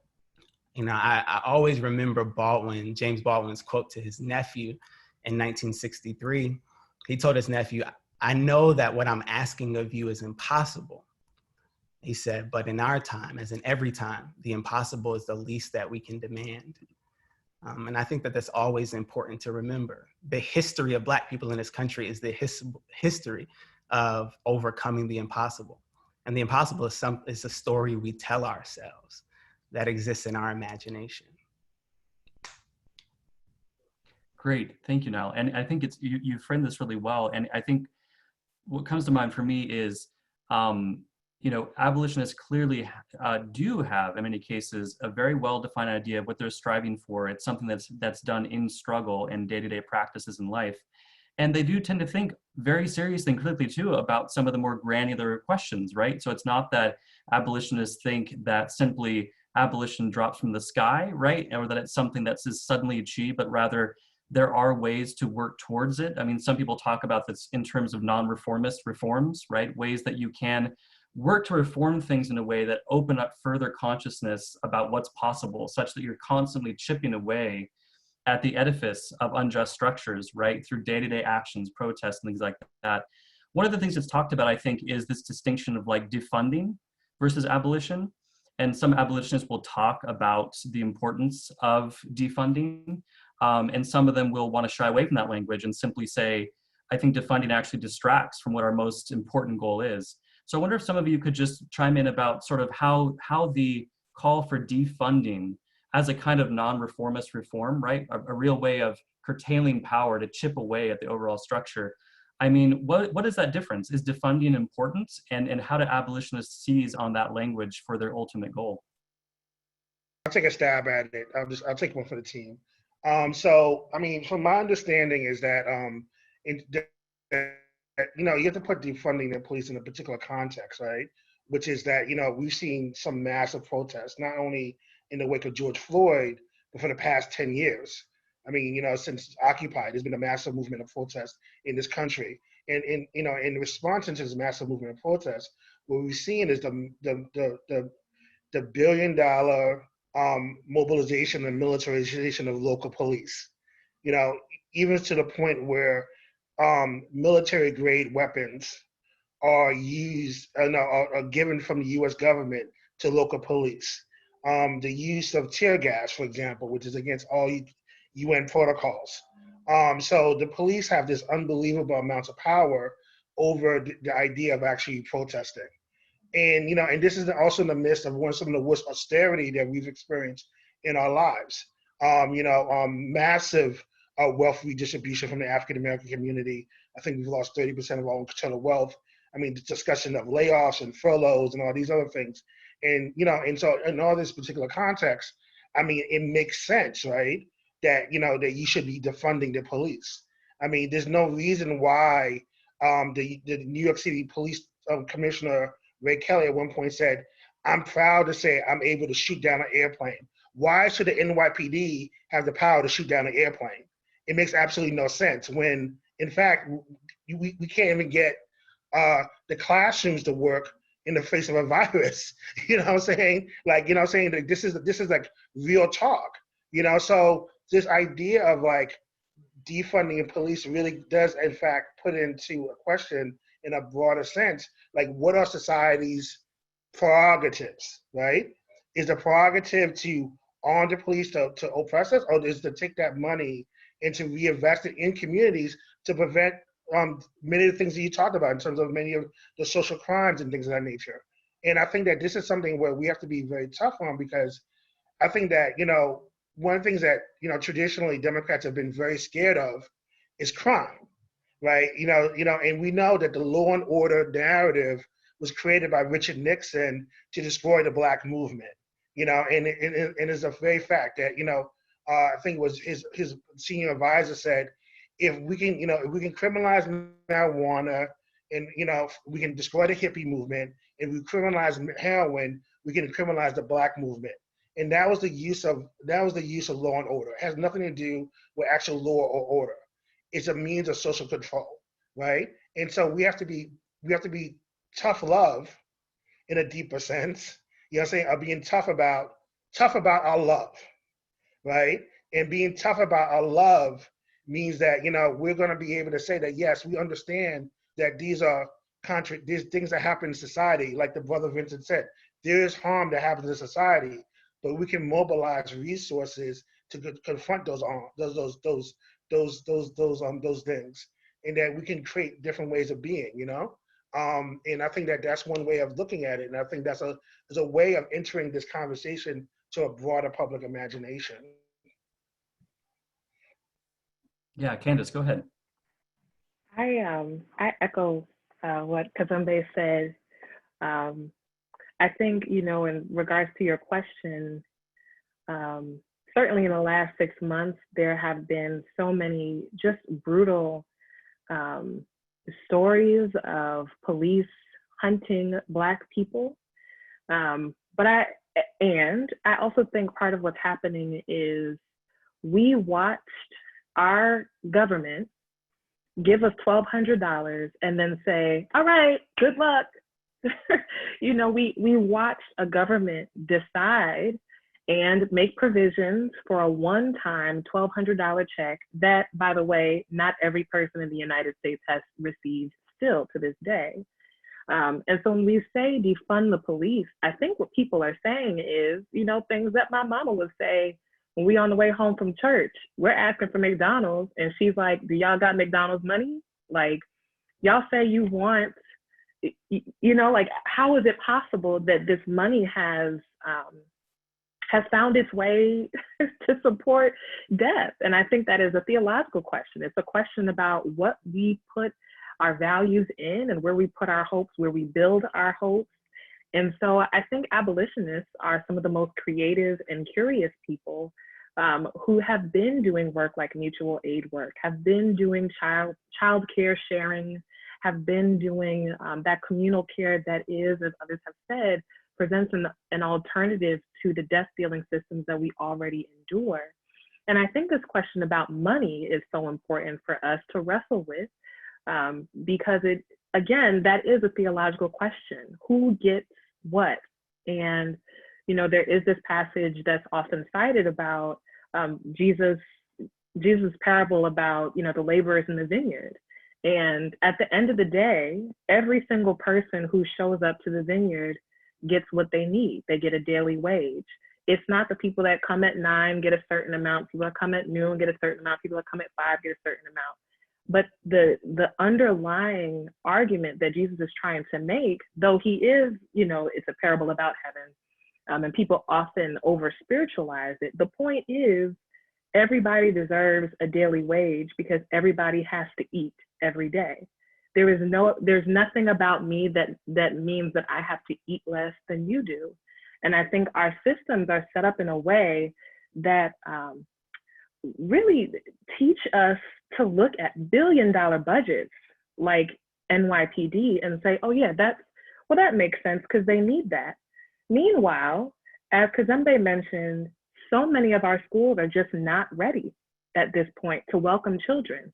B: I always remember James Baldwin's quote to his nephew in 1963. He told his nephew, "I know that what I'm asking of you is impossible." He said, "But in our time, as in every time, the impossible is the least that we can demand." And I think that that's always important to remember. The history of Black people in this country is the history of overcoming the impossible. And the impossible is a story we tell ourselves that exists in our imagination.
A: Great, thank you, Nyle. And I think you framed this really well. And I think what comes to mind for me is, abolitionists clearly do have, in many cases, a very well-defined idea of what they're striving for. It's something that's done in struggle and day-to-day practices in life. And they do tend to think very seriously and critically too about some of the more granular questions, right? So it's not that abolitionists think that simply abolition drops from the sky, right? Or that it's something that's just suddenly achieved, but rather there are ways to work towards it. I mean, some people talk about this in terms of non-reformist reforms, right? Ways that you can work to reform things in a way that open up further consciousness about what's possible, such that you're constantly chipping away at the edifice of unjust structures, right? Through day-to-day actions, protests, and things like that. One of the things that's talked about, I think, is this distinction of like defunding versus abolition. And some abolitionists will talk about the importance of defunding. And some of them will want to shy away from that language and simply say, I think defunding actually distracts from what our most important goal is. So I wonder if some of you could just chime in about sort of how the call for defunding as a kind of non-reformist reform, right? A real way of curtailing power to chip away at the overall structure. I mean, what is that difference? Is defunding important? And how do abolitionists seize on that language for their ultimate goal?
E: I'll take a stab at it. I'll take one for the team. So, I mean, from my understanding is that, you have to put defunding the police in a particular context, right? Which is that, we've seen some massive protests, not only in the wake of George Floyd, but for the past 10 years. I mean, since Occupy, there's been a massive movement of protest in this country. And in response to this massive movement of protest, what we've seen is the $1 billion mobilization and militarization of local police. Even to the point where military grade weapons are used, are given from the U.S. government to local police. The use of tear gas, for example, which is against all UN protocols. So the police have this unbelievable amounts of power over the idea of actually protesting. And, and this is also in the midst of some of the worst austerity that we've experienced in our lives. Massive wealth redistribution from the African-American community. I think we've lost 30% of our own total wealth. I mean, the discussion of layoffs and furloughs and all these other things. And, and so in all this particular context, I mean, it makes sense, right? That, that you should be defunding the police. I mean, there's no reason why the New York City Police Commissioner Ray Kelly at one point said, "I'm proud to say I'm able to shoot down an airplane." Why should the NYPD have the power to shoot down an airplane? It makes absolutely no sense when, in fact, we can't even get the classrooms to work in the face of a virus. You know what I'm saying? Like, saying that this is like real talk, So this idea of like defunding the police really does, in fact, put into a question in a broader sense, like what are society's prerogatives, right? Is the prerogative to arm the police to oppress us, or is to take that money and to reinvest it in communities to prevent many of the things that you talked about in terms of many of the social crimes and things of that nature? And I think that this is something where we have to be very tough on, because I think that, one of the things that, traditionally Democrats have been very scared of is crime, right? And we know that the law and order narrative was created by Richard Nixon to destroy the Black movement, and it's a very fact that, I think it was his senior advisor said if we can, if we can criminalize marijuana, and we can destroy the hippie movement, and we criminalize heroin, we can criminalize the Black movement. And that was the use of law and order. It has nothing to do with actual law or order. It's a means of social control, right? And so we have to be tough love in a deeper sense. You know what I'm saying? Of being tough about our love, right? And being tough about our love means that we're going to be able to say that yes, we understand that these things that happen in society, like the brother Vincent said, there is harm that happens in society, but we can mobilize resources to confront those things, and that we can create different ways of being, and I think that that's one way of looking at it, and I think that's a way of entering this conversation to a broader public imagination.
A: Yeah, Candace, go ahead.
D: I echo what Kazembe said. I think, in regards to your question, certainly in the last 6 months, there have been so many just brutal stories of police hunting Black people. But I also think part of what's happening is we watched our government give us $1,200 and then say, all right, good luck. We watched a government decide and make provisions for a one-time $1,200 check that, by the way, not every person in the United States has received still to this day. And so when we say defund the police, I think what people are saying is, things that my mama would say when we on the way home from church. We're asking for McDonald's, and she's like, do y'all got McDonald's money? Like, y'all say you want, how is it possible that this money has found its way to support death? And I think that is a theological question. It's a question about what we put our values in and where we put our hopes, where we build our hopes. And so I think abolitionists are some of the most creative and curious people who have been doing work like mutual aid work, have been doing child care sharing, have been doing that communal care that is, as others have said, presents an alternative to the death-dealing systems that we already endure. And I think this question about money is so important for us to wrestle with because that is a theological question. Who gets what? And, there is this passage that's often cited about Jesus' parable about, the laborers in the vineyard. And at the end of the day, every single person who shows up to the vineyard gets what they need. They get a daily wage. It's not the people that come at 9 get a certain amount, people that come at noon get a certain amount, people that come at 5 get a certain amount. But the underlying argument that Jesus is trying to make, though he is, it's a parable about heaven, and people often over spiritualize it. The point is, everybody deserves a daily wage because everybody has to eat every day. There's nothing about me that means that I have to eat less than you do. And I think our systems are set up in a way that really teach us to look at billion-dollar budgets like NYPD and say, oh yeah, that makes sense because they need that. Meanwhile, as Kazembe mentioned, so many of our schools are just not ready at this point to welcome children.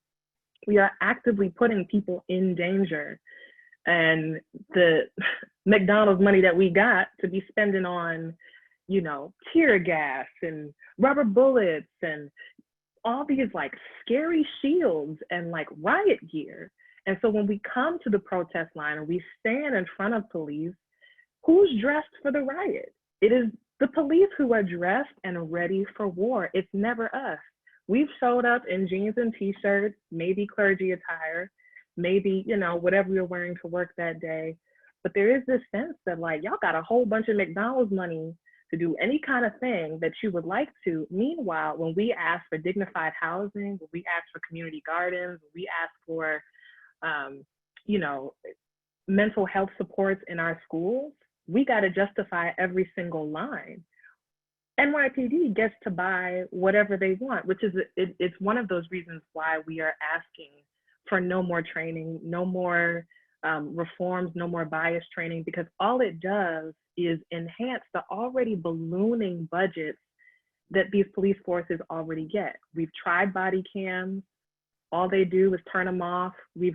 D: We are actively putting people in danger. And the McDonald's money that we got to be spending on, tear gas and rubber bullets and all these like scary shields and like riot gear. And so when we come to the protest line and we stand in front of police, who's dressed for the riot? It is the police who are dressed and ready for war. It's never us. We've showed up in jeans and t-shirts, maybe clergy attire, maybe, whatever you're wearing to work that day. But there is this sense that like, y'all got a whole bunch of McDonald's money to do any kind of thing that you would like to. Meanwhile, when we ask for dignified housing, when we ask for community gardens, when we ask for, mental health supports in our schools, we got to justify every single line. NYPD gets to buy whatever they want, which is, it's one of those reasons why we are asking for no more training, no more reforms, no more bias training, because all it does is enhance the already ballooning budgets that these police forces already get. We've tried body cams. All they do is turn them off. We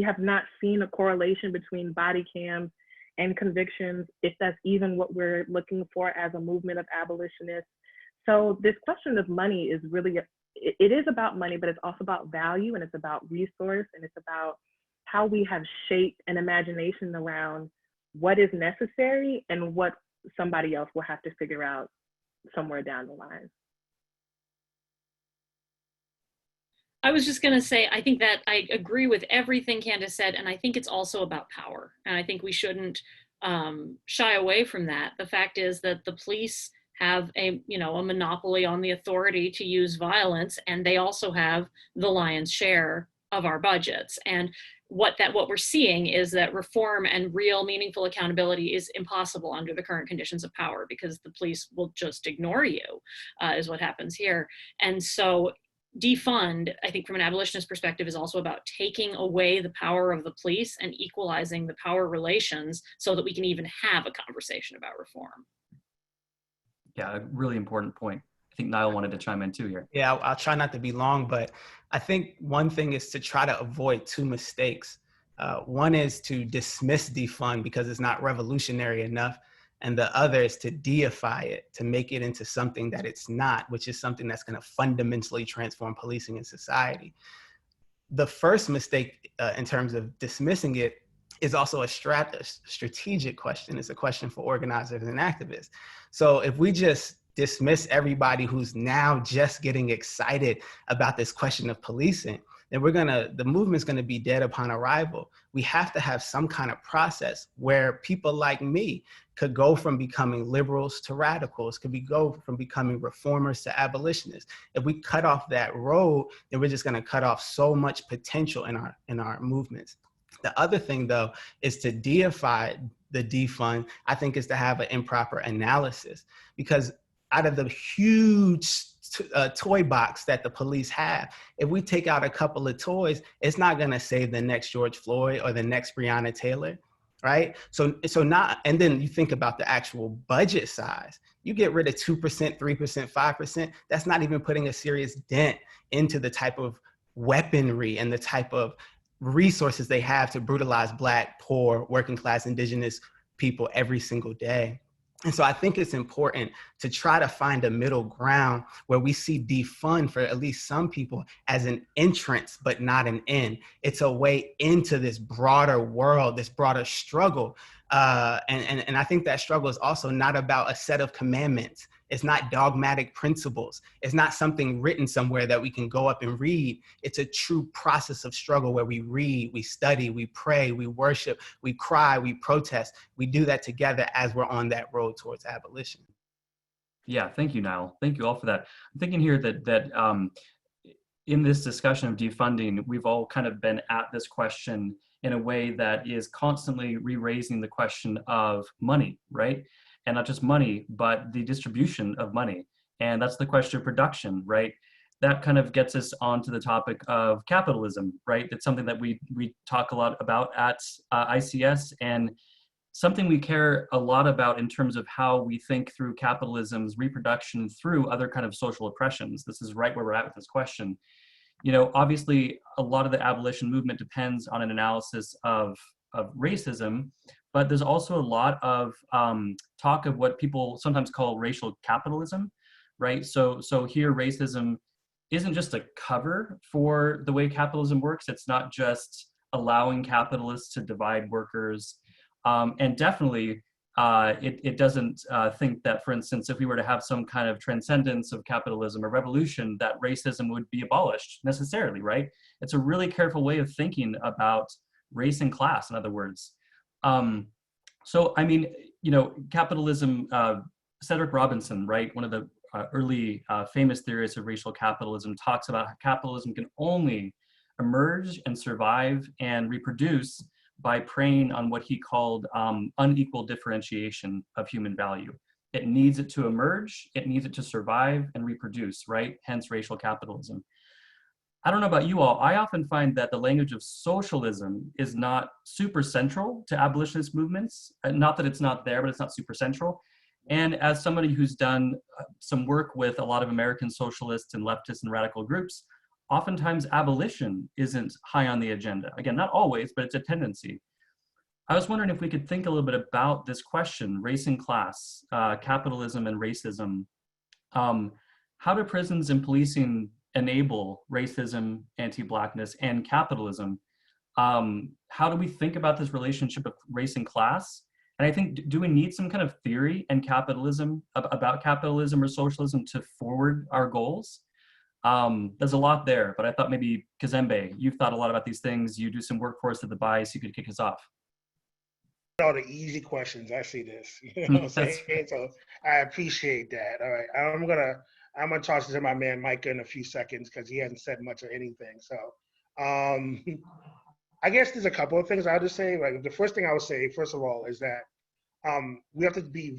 D: have not seen a correlation between body cams and convictions, if that's even what we're looking for as a movement of abolitionists. So this question of money is really, it is about money, but it's also about value, and it's about resource, and it's about how we have shaped an imagination around what is necessary and what somebody else will have to figure out somewhere down the line.
C: I was just going to say, I think that I agree with everything Candace said, and I think it's also about power. And I think we shouldn't shy away from that. The fact is that the police have a monopoly on the authority to use violence, and they also have the lion's share of our budgets. And what we're seeing is that reform and real meaningful accountability is impossible under the current conditions of power, because the police will just ignore you, is what happens here. And so defund, I think from an abolitionist perspective, is also about taking away the power of the police and equalizing the power relations so that we can even have a conversation about reform.
A: Yeah, a really important point. I think Nyle wanted to chime in too here.
B: Yeah, I'll try not to be long, but I think one thing is to try to avoid two mistakes. One is to dismiss defund because it's not revolutionary enough. And the other is to deify it, to make it into something that it's not, which is something that's going to fundamentally transform policing and society. The first mistake in terms of dismissing it is also a strategic question. It's a question for organizers and activists. So if we just dismiss everybody who's now just getting excited about this question of policing, then the movement's gonna be dead upon arrival. We have to have some kind of process where people like me could go from becoming liberals to radicals, go from becoming reformers to abolitionists. If we cut off that road, then we're just gonna cut off so much potential in our movements. The other thing though, is to deify the defund, I think, is to have an improper analysis, because out of the huge toy box that the police have, if we take out a couple of toys, it's not gonna save the next George Floyd or the next Breonna Taylor, right? So not, and then you think about the actual budget size. You get rid of 2%, 3%, 5%, that's not even putting a serious dent into the type of weaponry and the type of resources they have to brutalize Black, poor, working class, indigenous people every single day. And so I think it's important to try to find a middle ground where we see defund for at least some people as an entrance, but not an end. It's a way into this broader world, this broader struggle. And I think that struggle is also not about a set of commandments. It's not dogmatic principles. It's not something written somewhere that we can go up and read. It's a true process of struggle where we read, we study, we pray, we worship, we cry, we protest. We do that together as we're on that road towards abolition.
A: Yeah, thank you, Nyle. Thank you all for that. I'm thinking here that in this discussion of defunding, we've all kind of been at this question in a way that is constantly re-raising the question of money, right? And not just money, but the distribution of money. And that's the question of production, right? That kind of gets us onto the topic of capitalism, right? It's something that we talk a lot about at ICS, and something we care a lot about in terms of how we think through capitalism's reproduction through other kind of social oppressions. This is right where we're at with this question. You know, obviously, a lot of the abolition movement depends on an analysis of racism, but there's also a lot of talk of what people sometimes call racial capitalism, right? So here, racism isn't just a cover for the way capitalism works. It's not just allowing capitalists to divide workers. And definitely, it doesn't think that, for instance, if we were to have some kind of transcendence of capitalism or revolution, that racism would be abolished necessarily, right? It's a really careful way of thinking about race and class, in other words. So, I mean, you know, capitalism, Cedric Robinson, right, one of the early famous theorists of racial capitalism, talks about how capitalism can only emerge and survive and reproduce by preying on what he called unequal differentiation of human value. It needs it to emerge, it needs it to survive and reproduce, right? Hence racial capitalism. I don't know about you all, I often find that the language of socialism is not super central to abolitionist movements. Not that it's not there, but it's not super central. And as somebody who's done some work with a lot of American socialists and leftists and radical groups, oftentimes abolition isn't high on the agenda. Again, not always, but it's a tendency. I was wondering if we could think a little bit about this question, race and class, capitalism and racism. How do prisons and policing enable racism, anti-blackness, and capitalism? How do we think about this relationship of race and class? And I think, do we need some kind of theory and capitalism about capitalism or socialism to forward our goals? There's a lot there, but I thought maybe Kazembe, you've thought a lot about these things. You do some work for us at the BICE, you could kick us off.
E: All the easy questions, I see this. You know what I'm saying? Right. So I appreciate that. All right, I'm gonna toss it to my man Micah in a few seconds because he hasn't said much of anything. So I guess there's a couple of things I'll just say. Like the first thing I would say, first of all, is that we have to be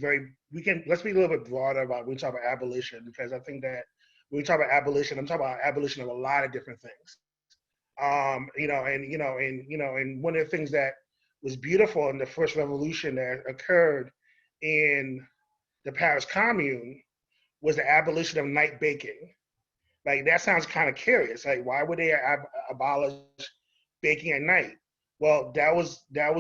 E: let's be a little bit broader about when we talk about abolition, because I think that when we talk about abolition, I'm talking about abolition of a lot of different things. And one of the things that was beautiful in the first revolution that occurred in the Paris Commune was the abolition of night baking. Like that sounds kind of curious. Like why would they abolish baking at night? Well, that was a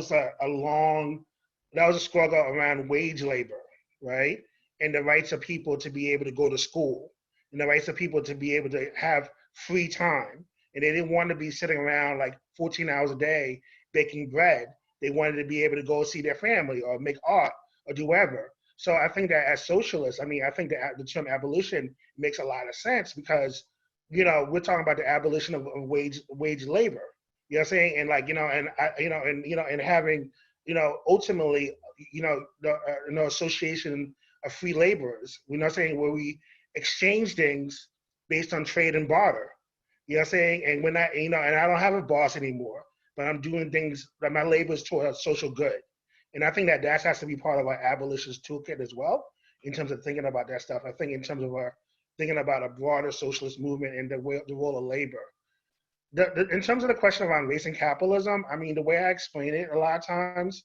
E: struggle around wage labor, right? And the rights of people to be able to go to school, and the rights of people to be able to have free time. And they didn't want to be sitting around like 14 hours a day baking bread. They wanted to be able to go see their family or make art or do whatever. So I think that as socialists, I think that the term abolition makes a lot of sense because, we're talking about the abolition of wage labor. You know what I'm saying? And like, and having, ultimately, the association of free laborers, you know what I'm saying, where we exchange things based on trade and barter. You know what I'm saying? And when and I don't have a boss anymore, but I'm doing things that my labor is toward a social good. And I think that has to be part of our abolitionist toolkit as well, in terms of thinking about that stuff. I think in terms of thinking about a broader socialist movement and the role of labor. In terms of the question around race and capitalism, the way I explain it a lot of times,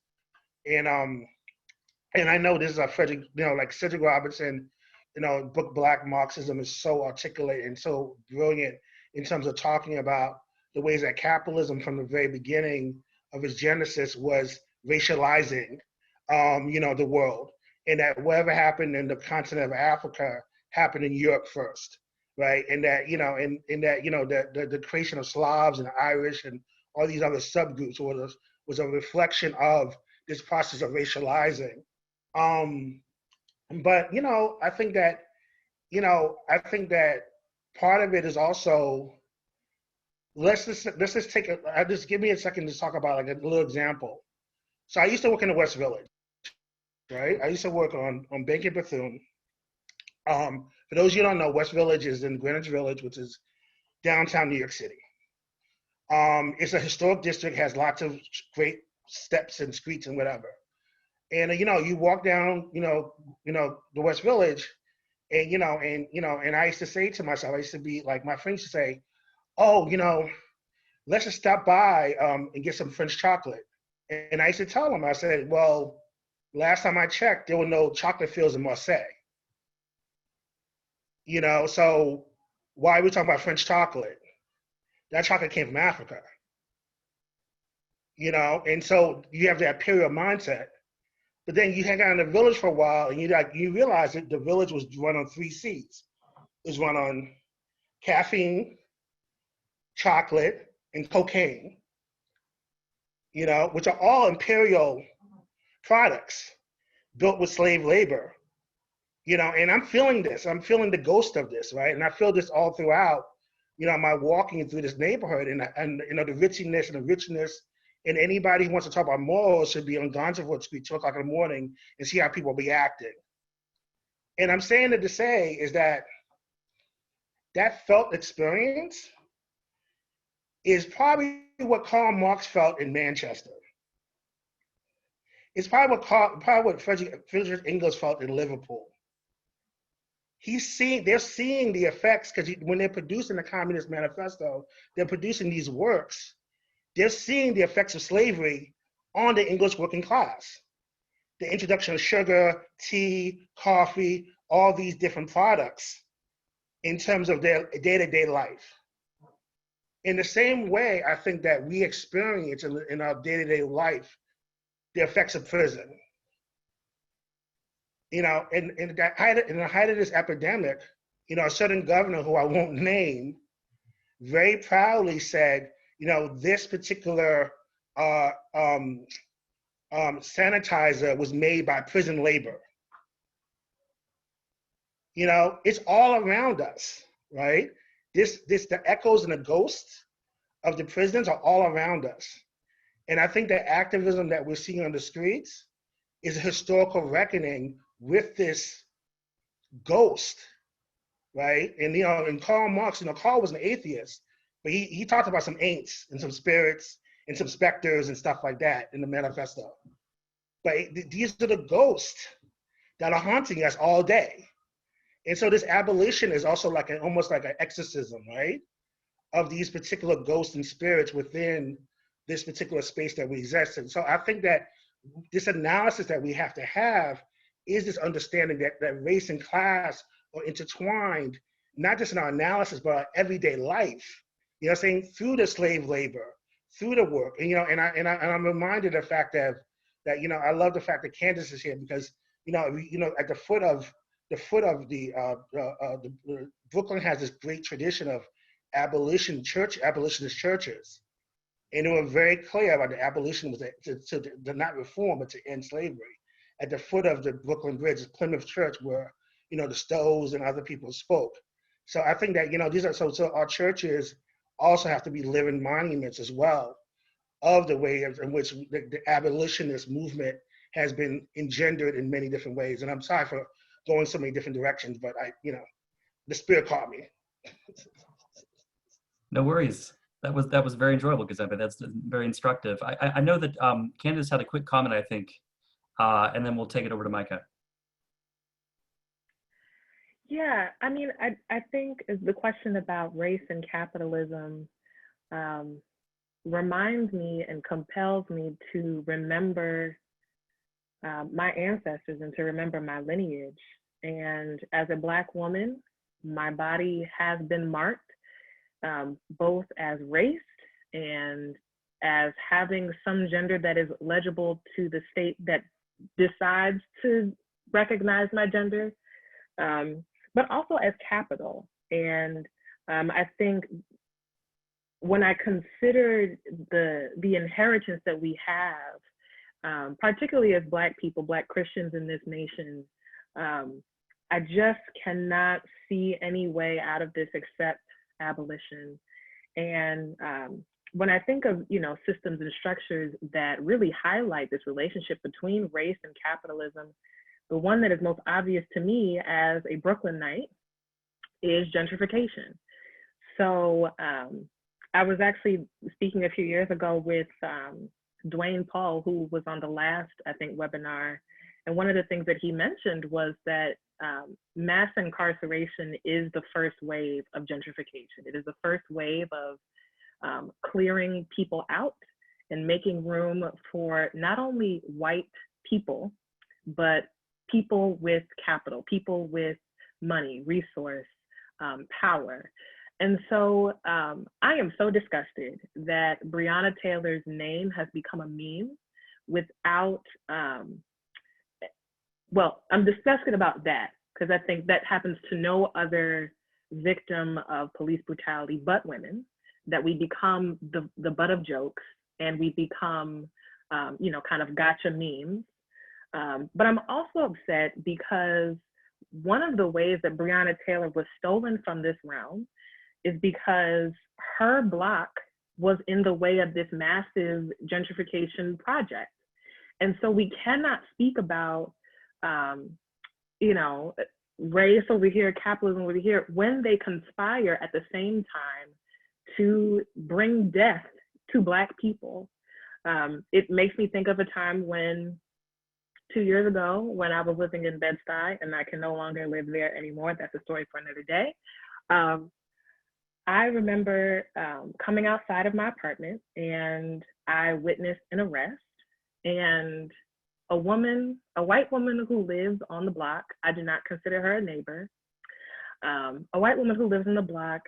E: and I know this is a Frederick, like Cedric Robinson, book Black Marxism is so articulate and so brilliant in terms of talking about the ways that capitalism from the very beginning of its genesis was racializing, the world, and that whatever happened in the continent of Africa happened in Europe first, right? And that, the creation of Slavs and Irish and all these other subgroups was a reflection of this process of racializing. But, I think that part of it is also, let's just take just give me a second to talk about like a little example. So I used to work in the West Village, right? I used to work on Baker Bethune. For those of you who don't know, West Village is in Greenwich Village, which is downtown New York City. It's a historic district, has lots of great steps and streets and whatever. And you walk down, the West Village, and I used to say to myself, I used to be like, my friends used to say, oh, let's just stop by and get some French chocolate. And I used to tell them, I said, well, last time I checked, there were no chocolate fields in Marseille. So why are we talking about French chocolate? That chocolate came from Africa. And so you have that imperial mindset. But then you hang out in the village for a while and you realize that the village was run on 3 C's. It was run on caffeine, chocolate, and cocaine, which are all imperial products built with slave labor, and I'm feeling this. I'm feeling the ghost of this, right? And I feel this all throughout, my walking through this neighborhood and the richness and the richness. And anybody who wants to talk about morals should be on Gansevoort Street 2 o'clock in the morning and see how people be acting. And I'm saying it to say is that felt experience is probably what Karl Marx felt in Manchester. It's probably what Friedrich Engels felt in Liverpool. They're seeing the effects, because when they're producing the Communist Manifesto, they're producing these works. They're seeing the effects of slavery on the English working class. The introduction of sugar, tea, coffee, all these different products in terms of their day-to-day life. In the same way, I think that we experience in our day-to-day life the effects of prison. In the height of this epidemic, a certain governor who I won't name very proudly said, this particular sanitizer was made by prison labor. It's all around us, right? The echoes and the ghosts of the prisons are all around us. And I think the activism that we're seeing on the streets is a historical reckoning with this ghost, right? And Karl Marx, Karl was an atheist, but he talked about some ain'ts and some spirits and some specters and stuff like that in the manifesto. But these are the ghosts that are haunting us all day. And so this abolition is also almost like an exorcism, right? Of these particular ghosts and spirits within this particular space that we exist in. So I think that this analysis that we have to have is this understanding that race and class are intertwined, not just in our analysis, but our everyday life. Through the slave labor, through the work. And I'm reminded of the fact that I love the fact that Candace is here, because at the foot of the Brooklyn has this great tradition of abolitionist churches, and they were very clear about the abolition was to not reform but to end slavery. At the foot of the Brooklyn Bridge is Plymouth Church, where the Stows and other people spoke. So I think that these are so our churches also have to be living monuments as well of the way in which the abolitionist movement has been engendered in many different ways. And I'm sorry for going so many different directions, but the spirit caught me.
A: No worries. That was very enjoyable, Kazembe. That's very instructive. I know that Candace had a quick comment, I think, and then we'll take it over to Micah.
D: Yeah, I think the question about race and capitalism reminds me and compels me to remember my ancestors and to remember my lineage. And as a Black woman, my body has been marked both as race and as having some gender that is legible to the state that decides to recognize my gender, but also as capital. And I think when I considered the inheritance that we have, particularly as Black people, Black Christians in this nation, I just cannot see any way out of this except abolition. And when I think of systems and structures that really highlight this relationship between race and capitalism, the one that is most obvious to me as a Brooklynite is gentrification. So I was actually speaking a few years ago with Dwayne Paul, who was on the last, I think, webinar. And one of the things that he mentioned was that mass incarceration is the first wave of gentrification. It is the first wave of clearing people out and making room for not only white people, but people with capital, people with money, resource, power. And so I am so disgusted that Breonna Taylor's name has become a meme without, well, I'm disgusted about that because I think that happens to no other victim of police brutality but women, that we become the butt of jokes and we become, kind of gotcha memes. But I'm also upset because one of the ways that Breonna Taylor was stolen from this realm is because her block was in the way of this massive gentrification project. And so we cannot speak about, race over here, capitalism over here, when they conspire at the same time to bring death to Black people. It makes me think of a time when years ago when I was living in Bed-Stuy, and I can no longer live there anymore. That's a story for another day. I remember coming outside of my apartment, and I witnessed an arrest, and a white woman who lives on the block, I do not consider her a neighbor, a white woman who lives in the block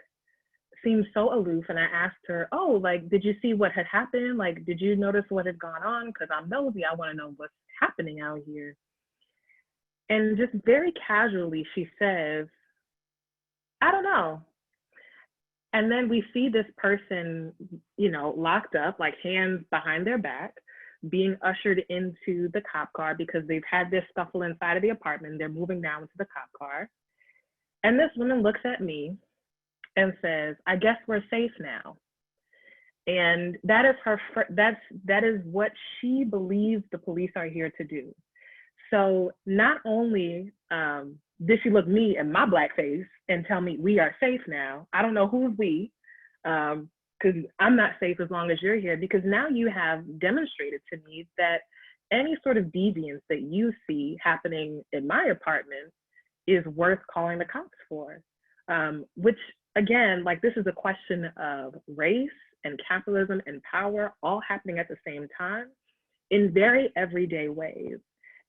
D: seemed so aloof, and I asked her, oh, like, did you see what had happened? Like, did you notice what had gone on? Because I'm nosy, I want to know what's happening out here. And just very casually, she says, I don't know. And then we see this person, you know, locked up, like hands behind their back, being ushered into the cop car because they've had this scuffle inside of the apartment. They're moving down to the cop car. And this woman looks at me and says, I guess we're safe now. And that is that is what she believes the police are here to do. So not only did she look me in my black face and tell me we are safe now, I don't know who's we, because I'm not safe as long as you're here, because now you have demonstrated to me that any sort of deviance that you see happening in my apartment is worth calling the cops for, which again, like, this is a question of race and capitalism and power all happening at the same time in very everyday ways.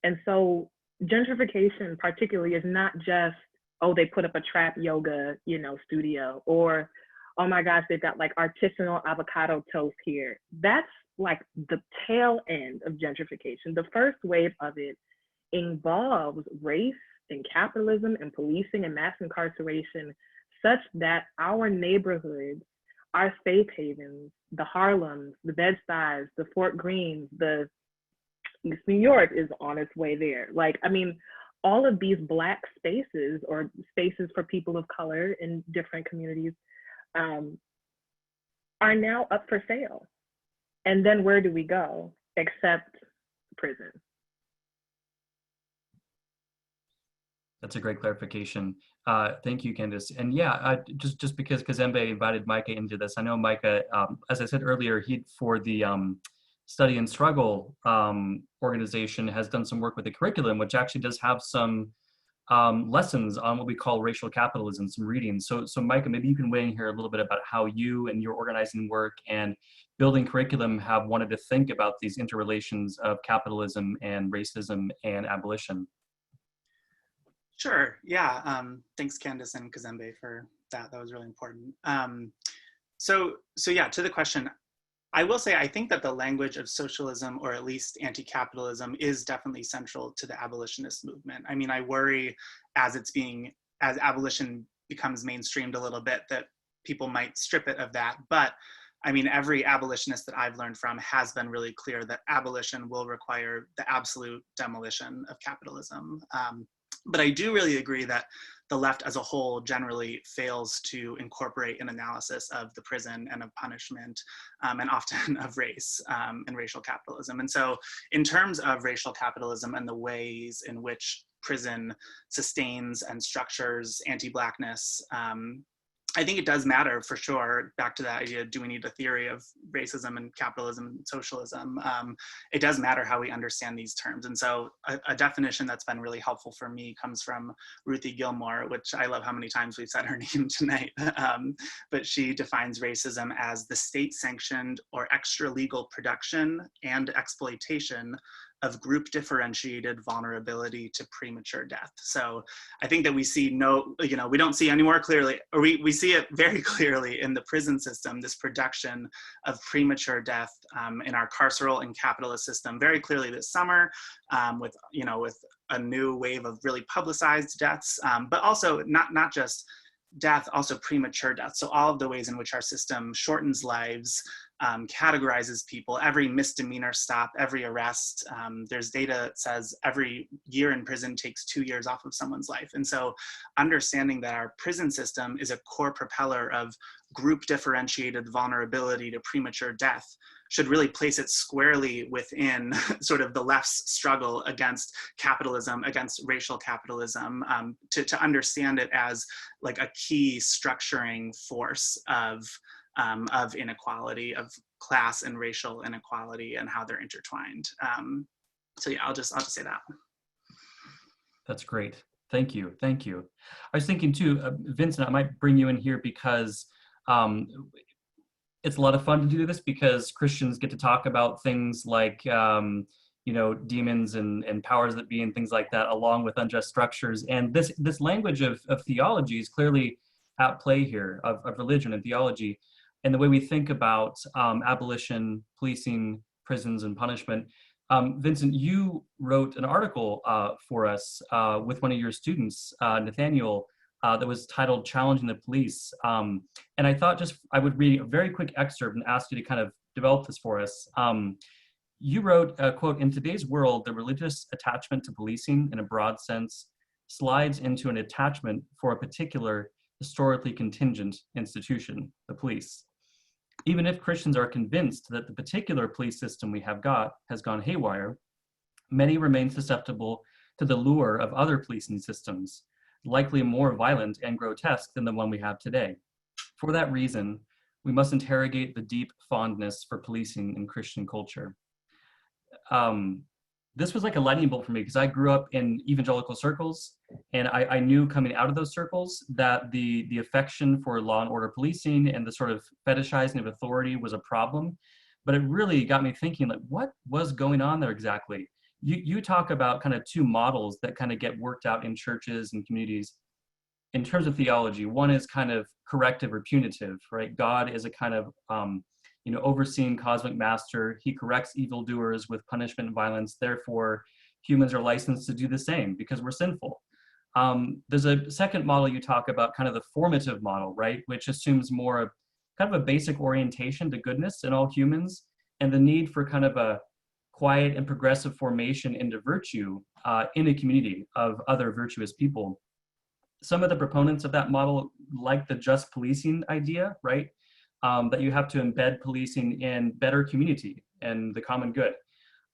D: And so gentrification particularly is not just, oh, they put up a trap yoga, you know, studio, or, oh my gosh, they've got like artisanal avocado toast here. That's like the tail end of gentrification. The first wave of it involves race and capitalism and policing and mass incarceration, such that our neighborhoods, our safe havens, the Harlems, the Bed-Stuys, the Fort Greens, the East New York is on its way there. Like, I mean, all of these Black spaces or spaces for people of color in different communities are now up for sale. And then where do we go except prison?
A: That's a great clarification. Thank you, Candace. And yeah, just because Kazembe invited Micah into this, I know Micah, as I said earlier, he, for the Study and Struggle organization, has done some work with the curriculum, which actually does have some lessons on what we call racial capitalism, some reading. So Micah, maybe you can weigh in here a little bit about how you and your organizing work and building curriculum have wanted to think about these interrelations of capitalism and racism and abolition.
G: Sure, yeah. Thanks, Candace and Kazembe, for that. That was really important. So yeah, to the question, I will say I think that the language of socialism, or at least anti-capitalism, is definitely central to the abolitionist movement. I mean, I worry as abolition becomes mainstreamed a little bit that people might strip it of that. But I mean, every abolitionist that I've learned from has been really clear that abolition will require the absolute demolition of capitalism. But I do really agree that the left as a whole generally fails to incorporate an analysis of the prison and of punishment, and often of race and racial capitalism. And so in terms of racial capitalism and the ways in which prison sustains and structures anti-blackness, I think it does matter for sure. Back to that idea, do we need a theory of racism and capitalism and socialism? It does matter how we understand these terms. And so a definition that's been really helpful for me comes from Ruthie Gilmore, which I love how many times we've said her name tonight. But she defines racism as the state-sanctioned or extra-legal production and exploitation of group differentiated vulnerability to premature death. So I think that we see we don't see any more clearly, or we see it very clearly in the prison system, this production of premature death in our carceral and capitalist system very clearly this summer, with a new wave of really publicized deaths, but also not just death, also premature death. So all of the ways in which our system shortens lives, categorizes people, every misdemeanor stop, every arrest. There's data that says every year in prison takes 2 years off of someone's life. And so understanding that our prison system is a core propeller of group differentiated vulnerability to premature death should really place it squarely within sort of the left's struggle against capitalism, against racial capitalism, to understand it as like a key structuring force of inequality, of class and racial inequality, and how they're intertwined. So yeah, I'll just say that.
A: That's great. Thank you. Thank you. I was thinking too, Vincent, I might bring you in here because it's a lot of fun to do this because Christians get to talk about things like, demons and powers that be and things like that, along with unjust structures. And this language of theology is clearly at play here, of religion and theology, and the way we think about abolition, policing, prisons, and punishment. Vincent, you wrote an article for us with one of your students, Nathaniel, that was titled Challenging the Police. And I thought I would read a very quick excerpt and ask you to kind of develop this for us. You wrote, quote, "In today's world, the religious attachment to policing in a broad sense slides into an attachment for a particular historically contingent institution, the police. Even if Christians are convinced that the particular police system we have has gone haywire, many remain susceptible to the lure of other policing systems, likely more violent and grotesque than the one we have today. For that reason, we must interrogate the deep fondness for policing in Christian culture." This was like a lightning bolt for me because I grew up in evangelical circles, and I knew coming out of those circles that the affection for law and order policing and the sort of fetishizing of authority was a problem. But it really got me thinking, like, what was going on there exactly? You talk about kind of two models that kind of get worked out in churches and communities in terms of theology. One is kind of corrective or punitive, right? God is a kind of overseeing cosmic master. He corrects evildoers with punishment and violence. Therefore, humans are licensed to do the same because we're sinful. There's a second model you talk about, kind of the formative model, right? Which assumes more kind of a basic orientation to goodness in all humans and the need for kind of a quiet and progressive formation into virtue in a community of other virtuous people. Some of the proponents of that model like the just policing idea, right? That you have to embed policing in better community and the common good.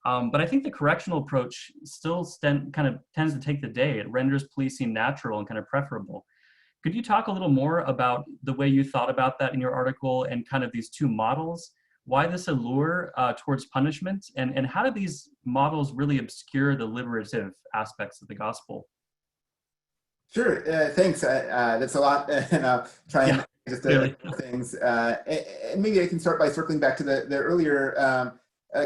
A: But I think the correctional approach still kind of tends to take the day. It renders policing natural and kind of preferable. Could you talk a little more about the way you thought about that in your article and kind of these two models? Why this allure towards punishment, and how do these models really obscure the liberative aspects of the gospel?
F: Sure, thanks. That's a lot, and I'll try and just a couple things. And maybe I can start by circling back to the earlier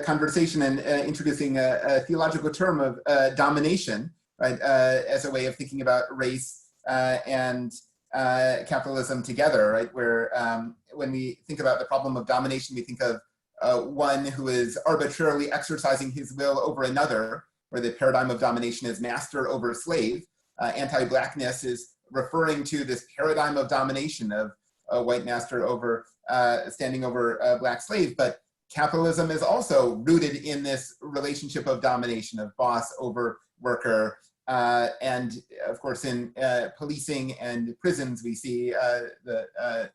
F: conversation and introducing a theological term of domination, right, as a way of thinking about race and capitalism together, right, where when we think about the problem of domination, we think of one who is arbitrarily exercising his will over another, where the paradigm of domination is master over slave. Anti-blackness is referring to this paradigm of domination of a white master over standing over a black slave, but capitalism is also rooted in this relationship of domination of boss over worker. And of course, in policing and prisons, we see the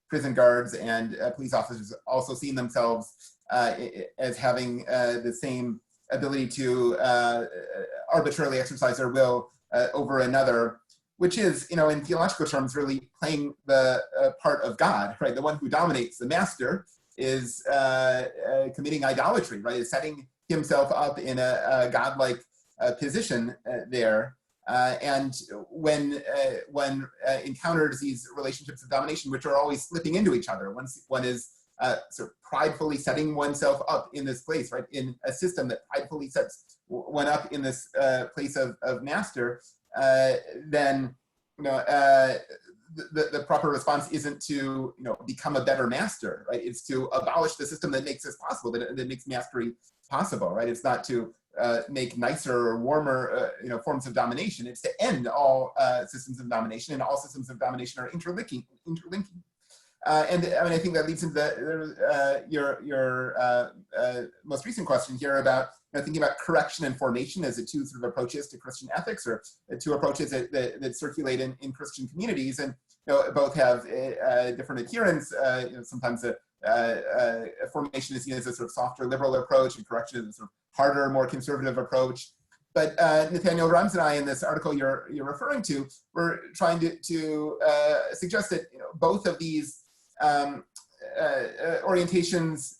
F: prison guards and police officers also seeing themselves as having the same ability to arbitrarily exercise their will over another, which is, in theological terms, really playing the part of God, right? The one who dominates, the master, is committing idolatry, right? Is setting himself up in a godlike position there. And when one encounters these relationships of domination, which are always slipping into each other, one is sort of pridefully setting oneself up in this place, right? In a system that pridefully sets one up in this place of master, then the proper response isn't to become a better master, right? It's to abolish the system that makes this possible, that makes mastery possible, right? It's not to make nicer or warmer forms of domination. It's to end all systems of domination, and all systems of domination are interlinking. And I mean, I think that leads into your most recent question here about thinking about correction and formation as the two sort of approaches to Christian ethics, or the two approaches that circulate in Christian communities, and both have different adherents. Sometimes formation is seen as a sort of softer liberal approach, and correction is a sort of harder, more conservative approach. But Nathaniel Rams and I, in this article you're referring to, we're trying to suggest that both of these orientations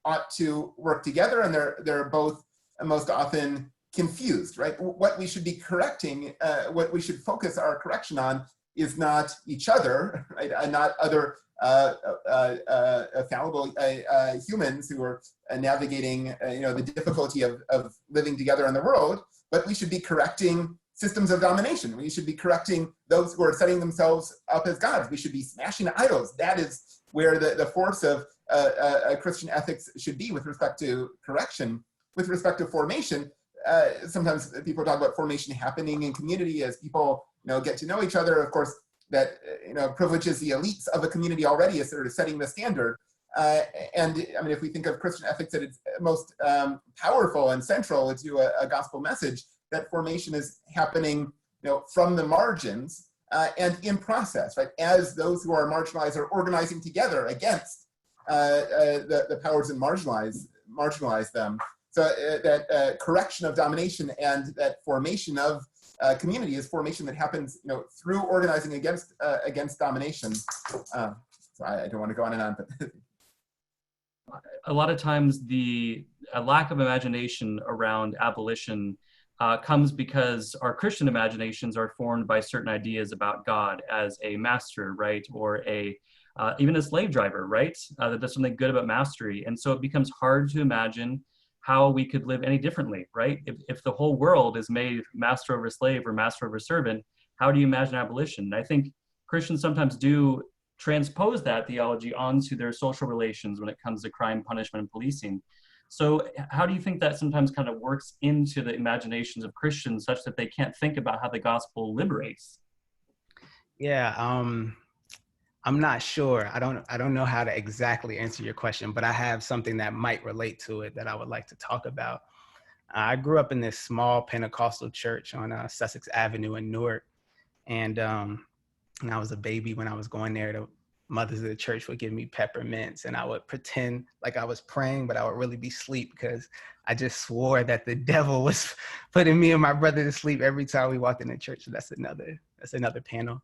F: ought to work together, and they're both most often confused, right? What we should be correcting, what we should focus our correction on is not each other, right? Not other fallible humans who are navigating, the difficulty of living together in the world, but we should be correcting systems of domination. We should be correcting those who are setting themselves up as gods. We should be smashing idols. That is where the force of Christian ethics should be with respect to correction. With respect to formation, sometimes people talk about formation happening in community as people get to know each other. Of course, that privileges the elites of a community already as sort of setting the standard. And I mean, if we think of Christian ethics at its most powerful and central to a gospel message, that formation is happening from the margins and in process, right? As those who are marginalized are organizing together against the powers that marginalize them. So that correction of domination and that formation of community is formation that happens, through organizing against domination. So I don't want to go on and on, but
A: a lot of times a lack of imagination around abolition comes because our Christian imaginations are formed by certain ideas about God as a master, right, or even a slave driver, right? That there's something good about mastery, and so it becomes hard to imagine how we could live any differently, right? If the whole world is made master over slave or master over servant, how do you imagine abolition? And I think Christians sometimes do transpose that theology onto their social relations when it comes to crime, punishment, and policing. So how do you think that sometimes kind of works into the imaginations of Christians such that they can't think about how the gospel liberates?
B: Yeah, I'm not sure. I don't know how to exactly answer your question, but I have something that might relate to it that I would like to talk about. I grew up in this small Pentecostal church on Sussex Avenue in Newark. And when I was a baby, when I was going there, the mothers of the church would give me peppermints, and I would pretend like I was praying, but I would really be asleep because I just swore that the devil was putting me and my brother to sleep every time we walked in the church. So that's another panel.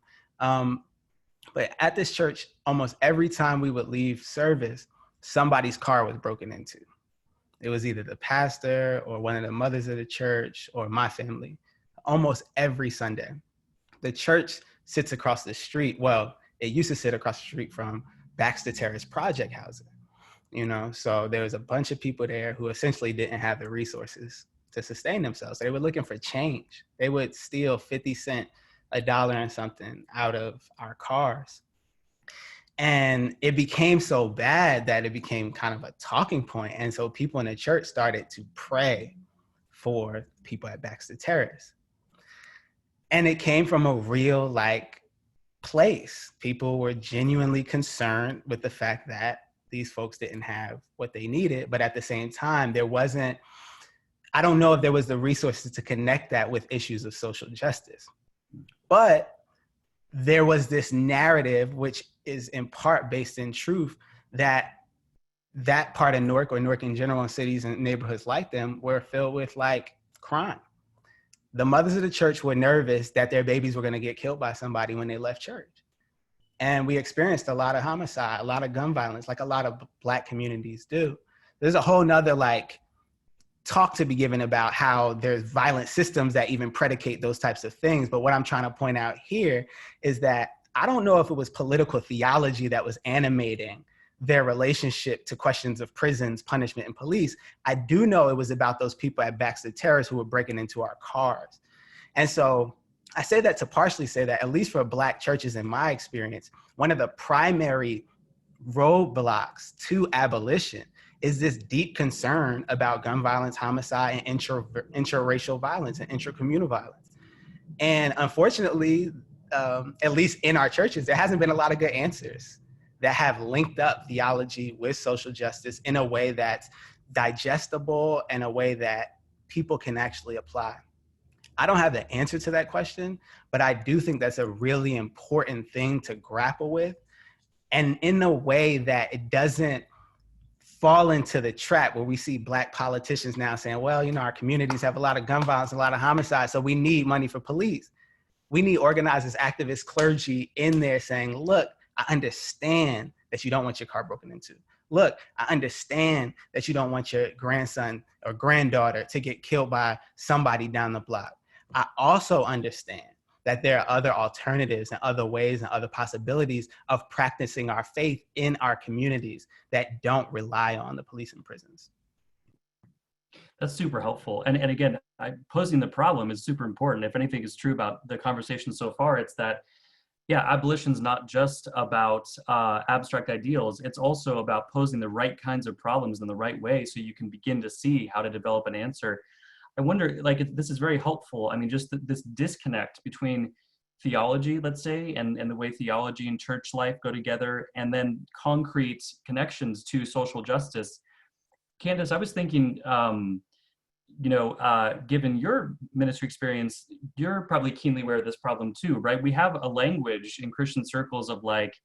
B: But at this church, almost every time we would leave service, somebody's car was broken into. It was either the pastor or one of the mothers of the church or my family, almost every Sunday. The church sits across the street. Well, it used to sit across the street from Baxter Terrace project housing, so there was a bunch of people there who essentially didn't have the resources to sustain themselves. They were looking for change. They would steal 50 cents, $1 and something out of our cars. And it became so bad that it became kind of a talking point. And so people in the church started to pray for people at Baxter Terrace. And it came from a real place. People were genuinely concerned with the fact that these folks didn't have what they needed. But at the same time, I don't know if there was the resources to connect that with issues of social justice. But there was this narrative, which is in part based in truth, that part of Newark, or Newark in general, and cities and neighborhoods like them, were filled with crime. The mothers of the church were nervous that their babies were going to get killed by somebody when they left church. And we experienced a lot of homicide, a lot of gun violence, like a lot of Black communities do. There's a whole nother talk to be given about how there's violent systems that even predicate those types of things. But what I'm trying to point out here is that I don't know if it was political theology that was animating their relationship to questions of prisons, punishment, and police. I do know it was about those people at Baxter Terrace who were breaking into our cars. And so I say that to partially say that, at least for Black churches, in my experience, one of the primary roadblocks to abolition is this deep concern about gun violence, homicide, and intraracial violence and intracommunal violence. And unfortunately, at least in our churches, there hasn't been a lot of good answers that have linked up theology with social justice in a way that's digestible and a way that people can actually apply. I don't have the answer to that question, but I do think that's a really important thing to grapple with, and in a way that it doesn't fall into the trap where we see Black politicians now saying, well, our communities have a lot of gun violence, a lot of homicide, so we need money for police. We need organizers, activists, clergy in there saying, look, I understand that you don't want your car broken into, look, I understand that you don't want your grandson or granddaughter to get killed by somebody down the block. I also understand that there are other alternatives and other ways and other possibilities of practicing our faith in our communities that don't rely on the police and prisons.
A: That's super helpful. And again, posing the problem is super important. If anything is true about the conversation so far, it's that, yeah, abolition is not just about abstract ideals. It's also about posing the right kinds of problems in the right way so you can begin to see how to develop an answer. I wonder, like, if this is very helpful. I mean, just this disconnect between theology, let's say, and the way theology and church life go together, and then concrete connections to social justice. Candace, I was thinking, given your ministry experience, you're probably keenly aware of this problem too, right? We have a language in Christian circles of like,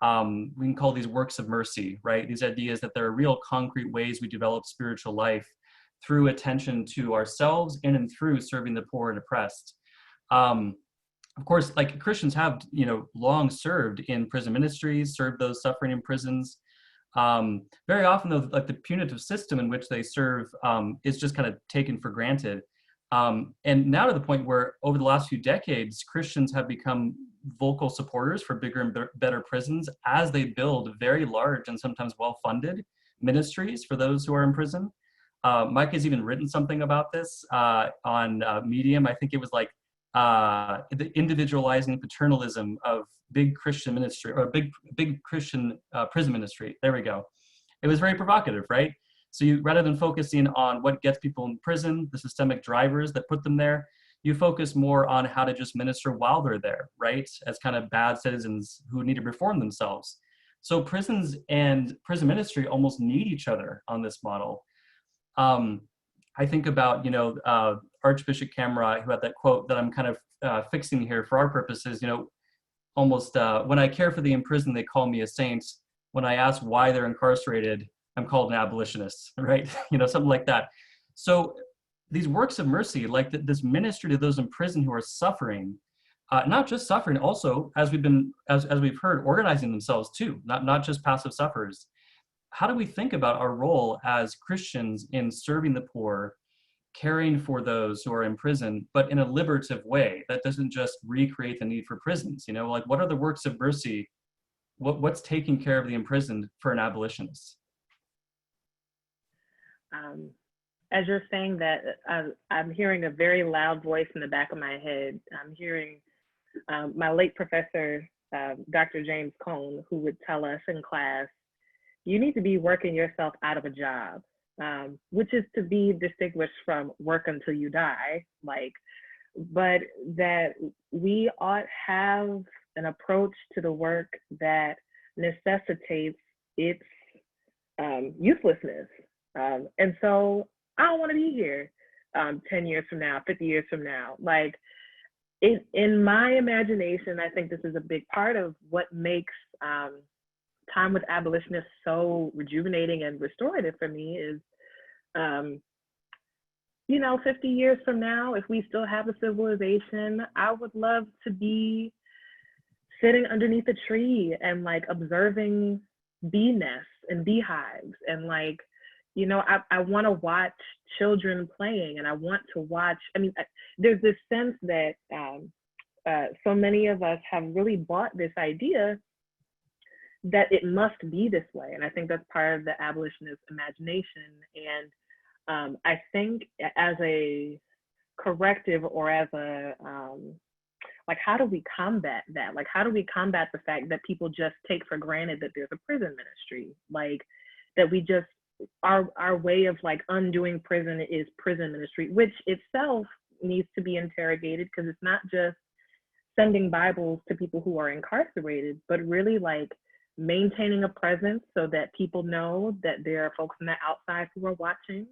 A: we can call these works of mercy, right? These ideas that there are real concrete ways we develop spiritual life through attention to ourselves and through serving the poor and oppressed. Of course, like Christians have, long served in prison ministries, served those suffering in prisons. Very often, though, like the punitive system in which they serve is just kind of taken for granted. And now to the point where over the last few decades, Christians have become vocal supporters for bigger and better prisons as they build very large and sometimes well-funded ministries for those who are in prison. Mike has even written something about this on Medium. I think it was like the individualizing paternalism of big Christian ministry, or big Christian prison ministry. There we go. It was very provocative, right? So you, rather than focusing on what gets people in prison, the systemic drivers that put them there, you focus more on how to just minister while they're there, right? As kind of bad citizens who need to reform themselves. So prisons and prison ministry almost need each other on this model. I think about, Archbishop Camera, who had that quote that I'm kind of fixing here for our purposes, almost, when I care for the imprisoned, they call me a saint. When I ask why they're incarcerated, I'm called an abolitionist, right? Something like that. So these works of mercy, like this ministry to those in prison who are suffering, not just suffering, also, as we've heard, organizing themselves too, not just passive sufferers. How do we think about our role as Christians in serving the poor, caring for those who are in prison, but in a liberative way that doesn't just recreate the need for prisons? Like, what are the works of mercy? What's taking care of the imprisoned for an abolitionist?
D: As you're saying that, I'm hearing a very loud voice in the back of my head. I'm hearing my late professor, Dr. James Cone, who would tell us in class, you need to be working yourself out of a job, which is to be distinguished from work until you die, but that we ought have an approach to the work that necessitates its uselessness. And so I don't want to be here 10 years from now, 50 years from now. In my imagination, I think this is a big part of what makes time with abolitionists so rejuvenating and restorative for me is, 50 years from now, if we still have a civilization, I would love to be sitting underneath a tree and observing bee nests and beehives. And I want to watch children playing, and I want to watch, there's this sense that so many of us have really bought this idea that it must be this way. And I think that's part of the abolitionist imagination. And I think as a corrective, or as a, how do we combat that? How do we combat the fact that people just take for granted that there's a prison ministry? That we just, our way of undoing prison is prison ministry, which itself needs to be interrogated, because it's not just sending Bibles to people who are incarcerated, but really maintaining a presence so that people know that there are folks on the outside who are watching.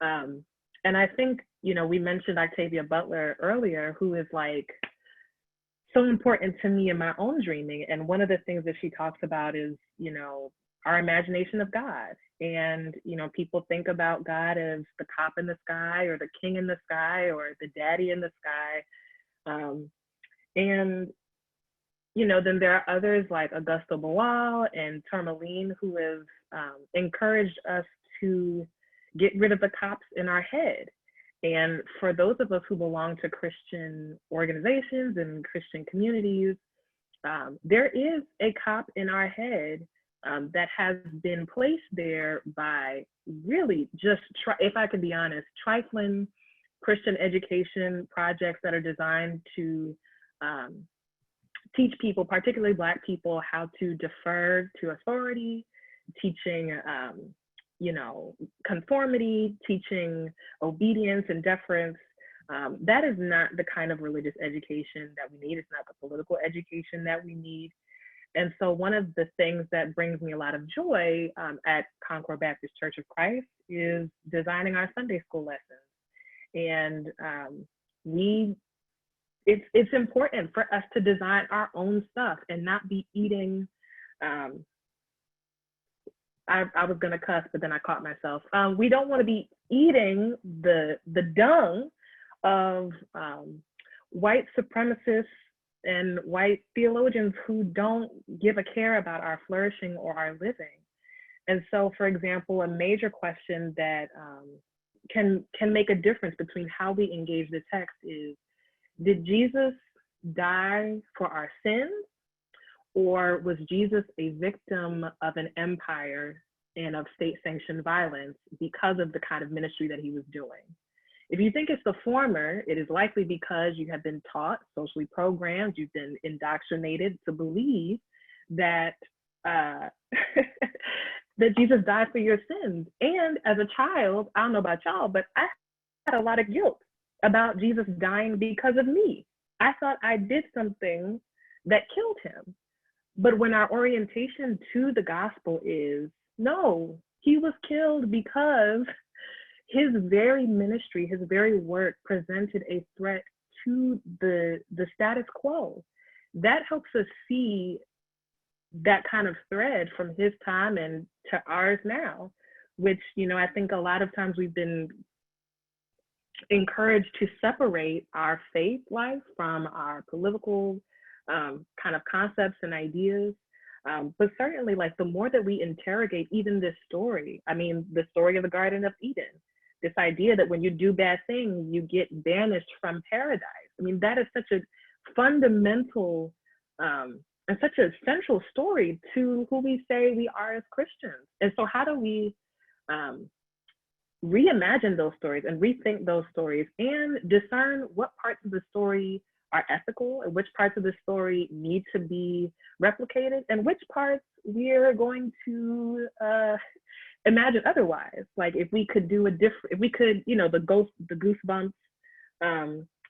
D: And I think, we mentioned Octavia Butler earlier, who is so important to me in my own dreaming. And one of the things that she talks about is, our imagination of God. And, people think about God as the cop in the sky, or the king in the sky, or the daddy in the sky. And then there are others like Augusto Boal and Tourmaline who have encouraged us to get rid of the cops in our head. And for those of us who belong to Christian organizations and Christian communities, there is a cop in our head that has been placed there by really just, if I can be honest, trifling Christian education projects that are designed to teach people, particularly Black people, how to defer to authority, teaching conformity, teaching obedience and deference. That is not the kind of religious education that we need. It's not the political education that we need. And so one of the things that brings me a lot of joy at Concord Baptist Church of Christ is designing our Sunday school lessons. And it's important for us to design our own stuff and not be eating, I was gonna cuss, but then I caught myself. We don't wanna be eating the dung of white supremacists and white theologians who don't give a care about our flourishing or our living. And so, for example, a major question that can make a difference between how we engage the text is, did Jesus die for our sins, or was Jesus a victim of an empire and of state-sanctioned violence because of the kind of ministry that he was doing? If you think it's the former, it is likely because you have been taught, socially programmed, you've been indoctrinated to believe that that Jesus died for your sins. And as a child, I don't know about y'all, but I had a lot of guilt about Jesus dying because of me. I thought I did something that killed him. But when our orientation to the gospel is, no, he was killed because his very ministry, his very work presented a threat to the status quo. That helps us see that kind of thread from his time and to ours now, which, I think a lot of times we've been encouraged to separate our faith life from our political kind of concepts and ideas. But certainly, like, the more that we interrogate even this story, the story of the Garden of Eden, this idea that when you do bad things, you get banished from paradise. That is such a fundamental and such a central story to who we say we are as Christians. And so how do we reimagine those stories and rethink those stories and discern what parts of the story are ethical and which parts of the story need to be replicated and which parts we're going to imagine otherwise? Like, if we could do the Goosebumps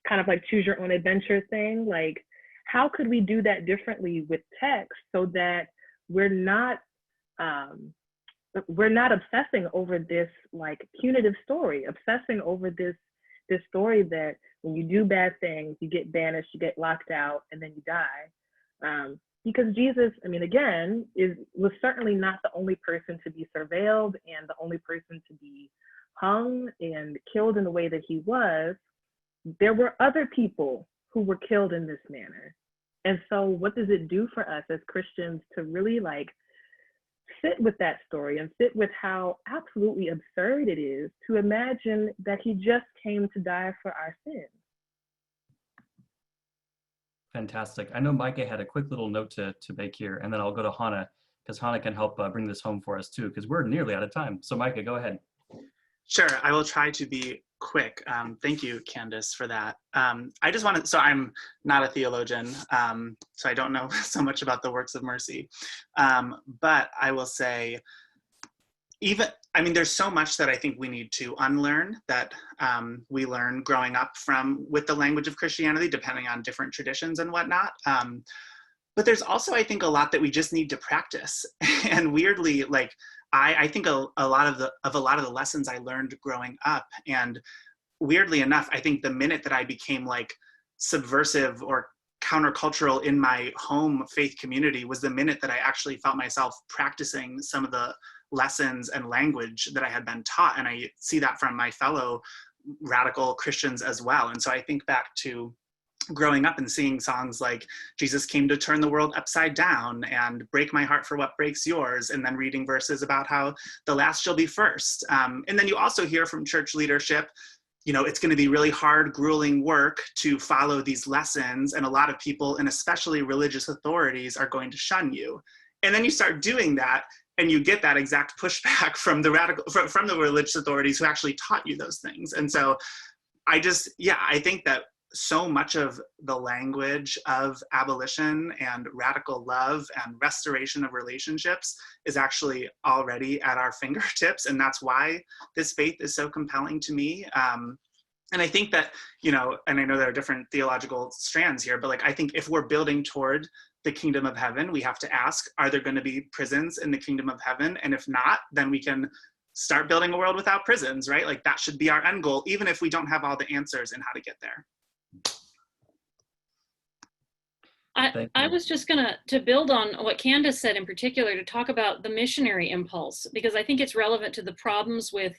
D: kind of like choose your own adventure thing, like, how could we do that differently with text so that we're not obsessing over this like punitive story, obsessing over this story that when you do bad things, you get banished, you get locked out, and then you die. Because Jesus, again, was certainly not the only person to be surveilled and the only person to be hung and killed in the way that he was. There were other people who were killed in this manner. And so what does it do for us as Christians to really like sit with that story and sit with how absolutely absurd it is to imagine that he just came to die for our sins?
A: Fantastic. I know Micah had a quick little note to make here, and then I'll go to Hannah, because Hannah can help bring this home for us too, because we're nearly out of time. So Micah, go ahead.
G: Sure, I will try to be quick. Thank you, Candace, for that. I just wanted, so I'm not a theologian, so I don't know so much about the works of mercy, but I will say, there's so much that I think we need to unlearn that we learn growing up with the language of Christianity, depending on different traditions and whatnot. But there's also, I think, a lot that we just need to practice. And weirdly, like, I think a lot of the lessons I learned growing up, and weirdly enough, I think the minute that I became like subversive or countercultural in my home faith community was the minute that I actually felt myself practicing some of the lessons and language that I had been taught. And I see that from my fellow radical Christians as well. And so I think back to growing up and singing songs like Jesus came to turn the world upside down and break my heart for what breaks yours, and then reading verses about how the last shall be first. And then you also hear from church leadership, you know, it's going to be really hard, grueling work to follow these lessons, and a lot of people, and especially religious authorities, are going to shun you. And then you start doing that, and you get that exact pushback from the from the religious authorities who actually taught you those things. And so I think that so much of the language of abolition and radical love and restoration of relationships is actually already at our fingertips. And that's why this faith is so compelling to me. And I think that, you know, and I know there are different theological strands here, but like, I think if we're building toward the kingdom of heaven, we have to ask, are there going to be prisons in the kingdom of heaven? And if not, then we can start building a world without prisons, right? Like that should be our end goal, even if we don't have all the answers in how to get there.
C: I was just to build on what Candace said in particular, to talk about the missionary impulse, because I think it's relevant to the problems with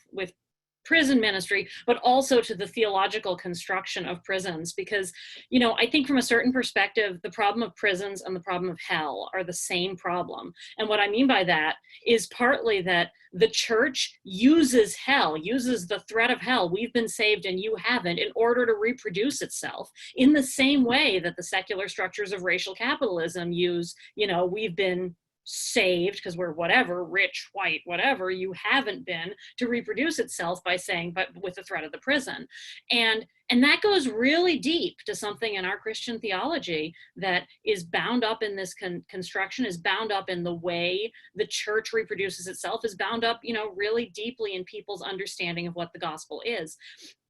C: prison ministry, but also to the theological construction of prisons. Because, you know, I think from a certain perspective, the problem of prisons and the problem of hell are the same problem. And what I mean by that is partly that the church uses hell, uses the threat of hell, we've been saved and you haven't, in order to reproduce itself, in the same way that the secular structures of racial capitalism use, you know, we've been saved because we're whatever, rich, white, whatever, you haven't been, to reproduce itself by saying, but with the threat of the prison. And that goes really deep to something in our Christian theology that is bound up in this construction, is bound up in the way the church reproduces itself, is bound up, you know, really deeply in people's understanding of what the gospel is.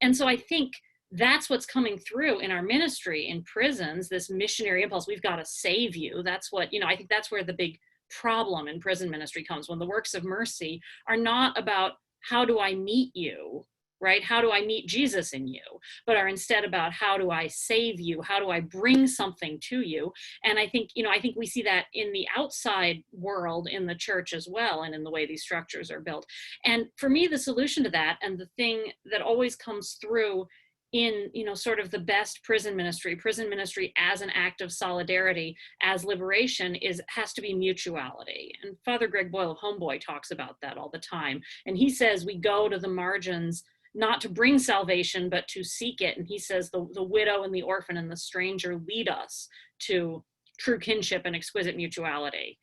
C: And so I think that's what's coming through in our ministry in prisons, this missionary impulse. We've got to save you. That's what, you know, I think that's where the big problem in prison ministry comes, when the works of mercy are not about how do I meet you, right? How do I meet Jesus in you, but are instead about how do I save you? How do I bring something to you? And I think, you know, I think we see that in the outside world, in the church as well, and in the way these structures are built. And for me, the solution to that, and the thing that always comes through in, you know, sort of the best prison ministry as an act of solidarity, as liberation, has to be mutuality. And Father Greg Boyle of Homeboy talks about that all the time. And he says we go to the margins not to bring salvation, but to seek it. And he says the widow and the orphan and the stranger lead us to true kinship and exquisite mutuality.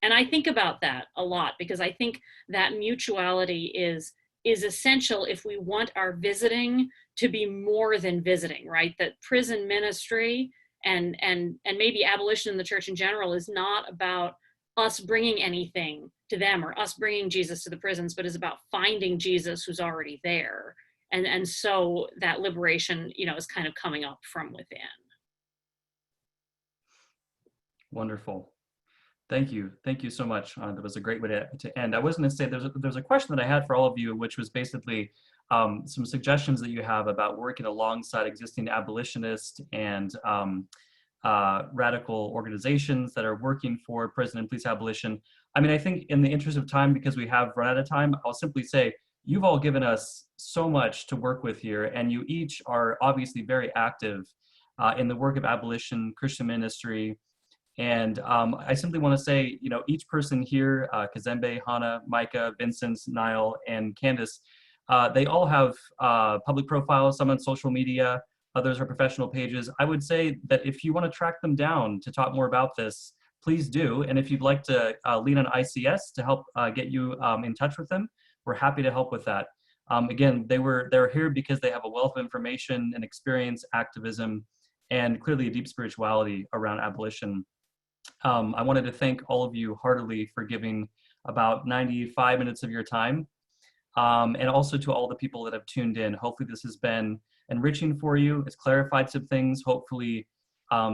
C: And I think about that a lot, because I think that mutuality is essential if we want our visiting to be more than visiting, right? That prison ministry and maybe abolition in the church in general is not about us bringing anything to them or us bringing Jesus to the prisons, but is about finding Jesus who's already there. And so that liberation, you know, is kind of coming up from within.
A: Wonderful. Thank you. Thank you so much. That was a great way to end. I was going to say there's a question that I had for all of you, which was basically some suggestions that you have about working alongside existing abolitionists and radical organizations that are working for prison and police abolition. I mean, I think in the interest of time, because we have run out of time, I'll simply say you've all given us so much to work with here, and you each are obviously very active in the work of abolition, Christian ministry. And I simply want to say, you know, each person here, Kazembe, Hannah, Micah, Vincent, Nyle, and Candace, they all have public profiles, some on social media, others are professional pages. I would say that if you want to track them down to talk more about this, please do. And if you'd like to lean on ICS to help get you in touch with them, we're happy to help with that. Again, they're here because they have a wealth of information and experience, activism, and clearly a deep spirituality around abolition. I wanted to thank all of you heartily for giving about 95 minutes of your time, and also to all the people that have tuned in. Hopefully this has been enriching for you. It's clarified some things, hopefully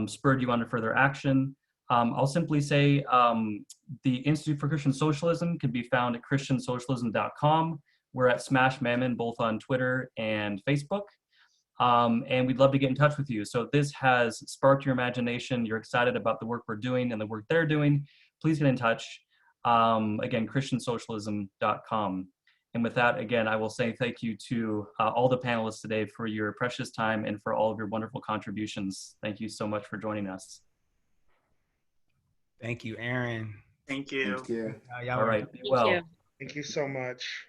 A: spurred you on to further action. I'll simply say the Institute for Christian Socialism can be found at christiansocialism.com. We're at Smash Mammon, both on Twitter and Facebook. And we'd love to get in touch with you. So if this has sparked your imagination, you're excited about the work we're doing and the work they're doing, please get in touch. Again, christiansocialism.com. And with that, again, I will say thank you to all the panelists today for your precious time and for all of your wonderful contributions. Thank you so much for joining us.
B: Thank you, Aaron.
G: Thank you.
F: Thank you.
B: Y'all
A: All
B: were
A: right, be
C: Thank
A: well.
C: you.
E: Thank you so much.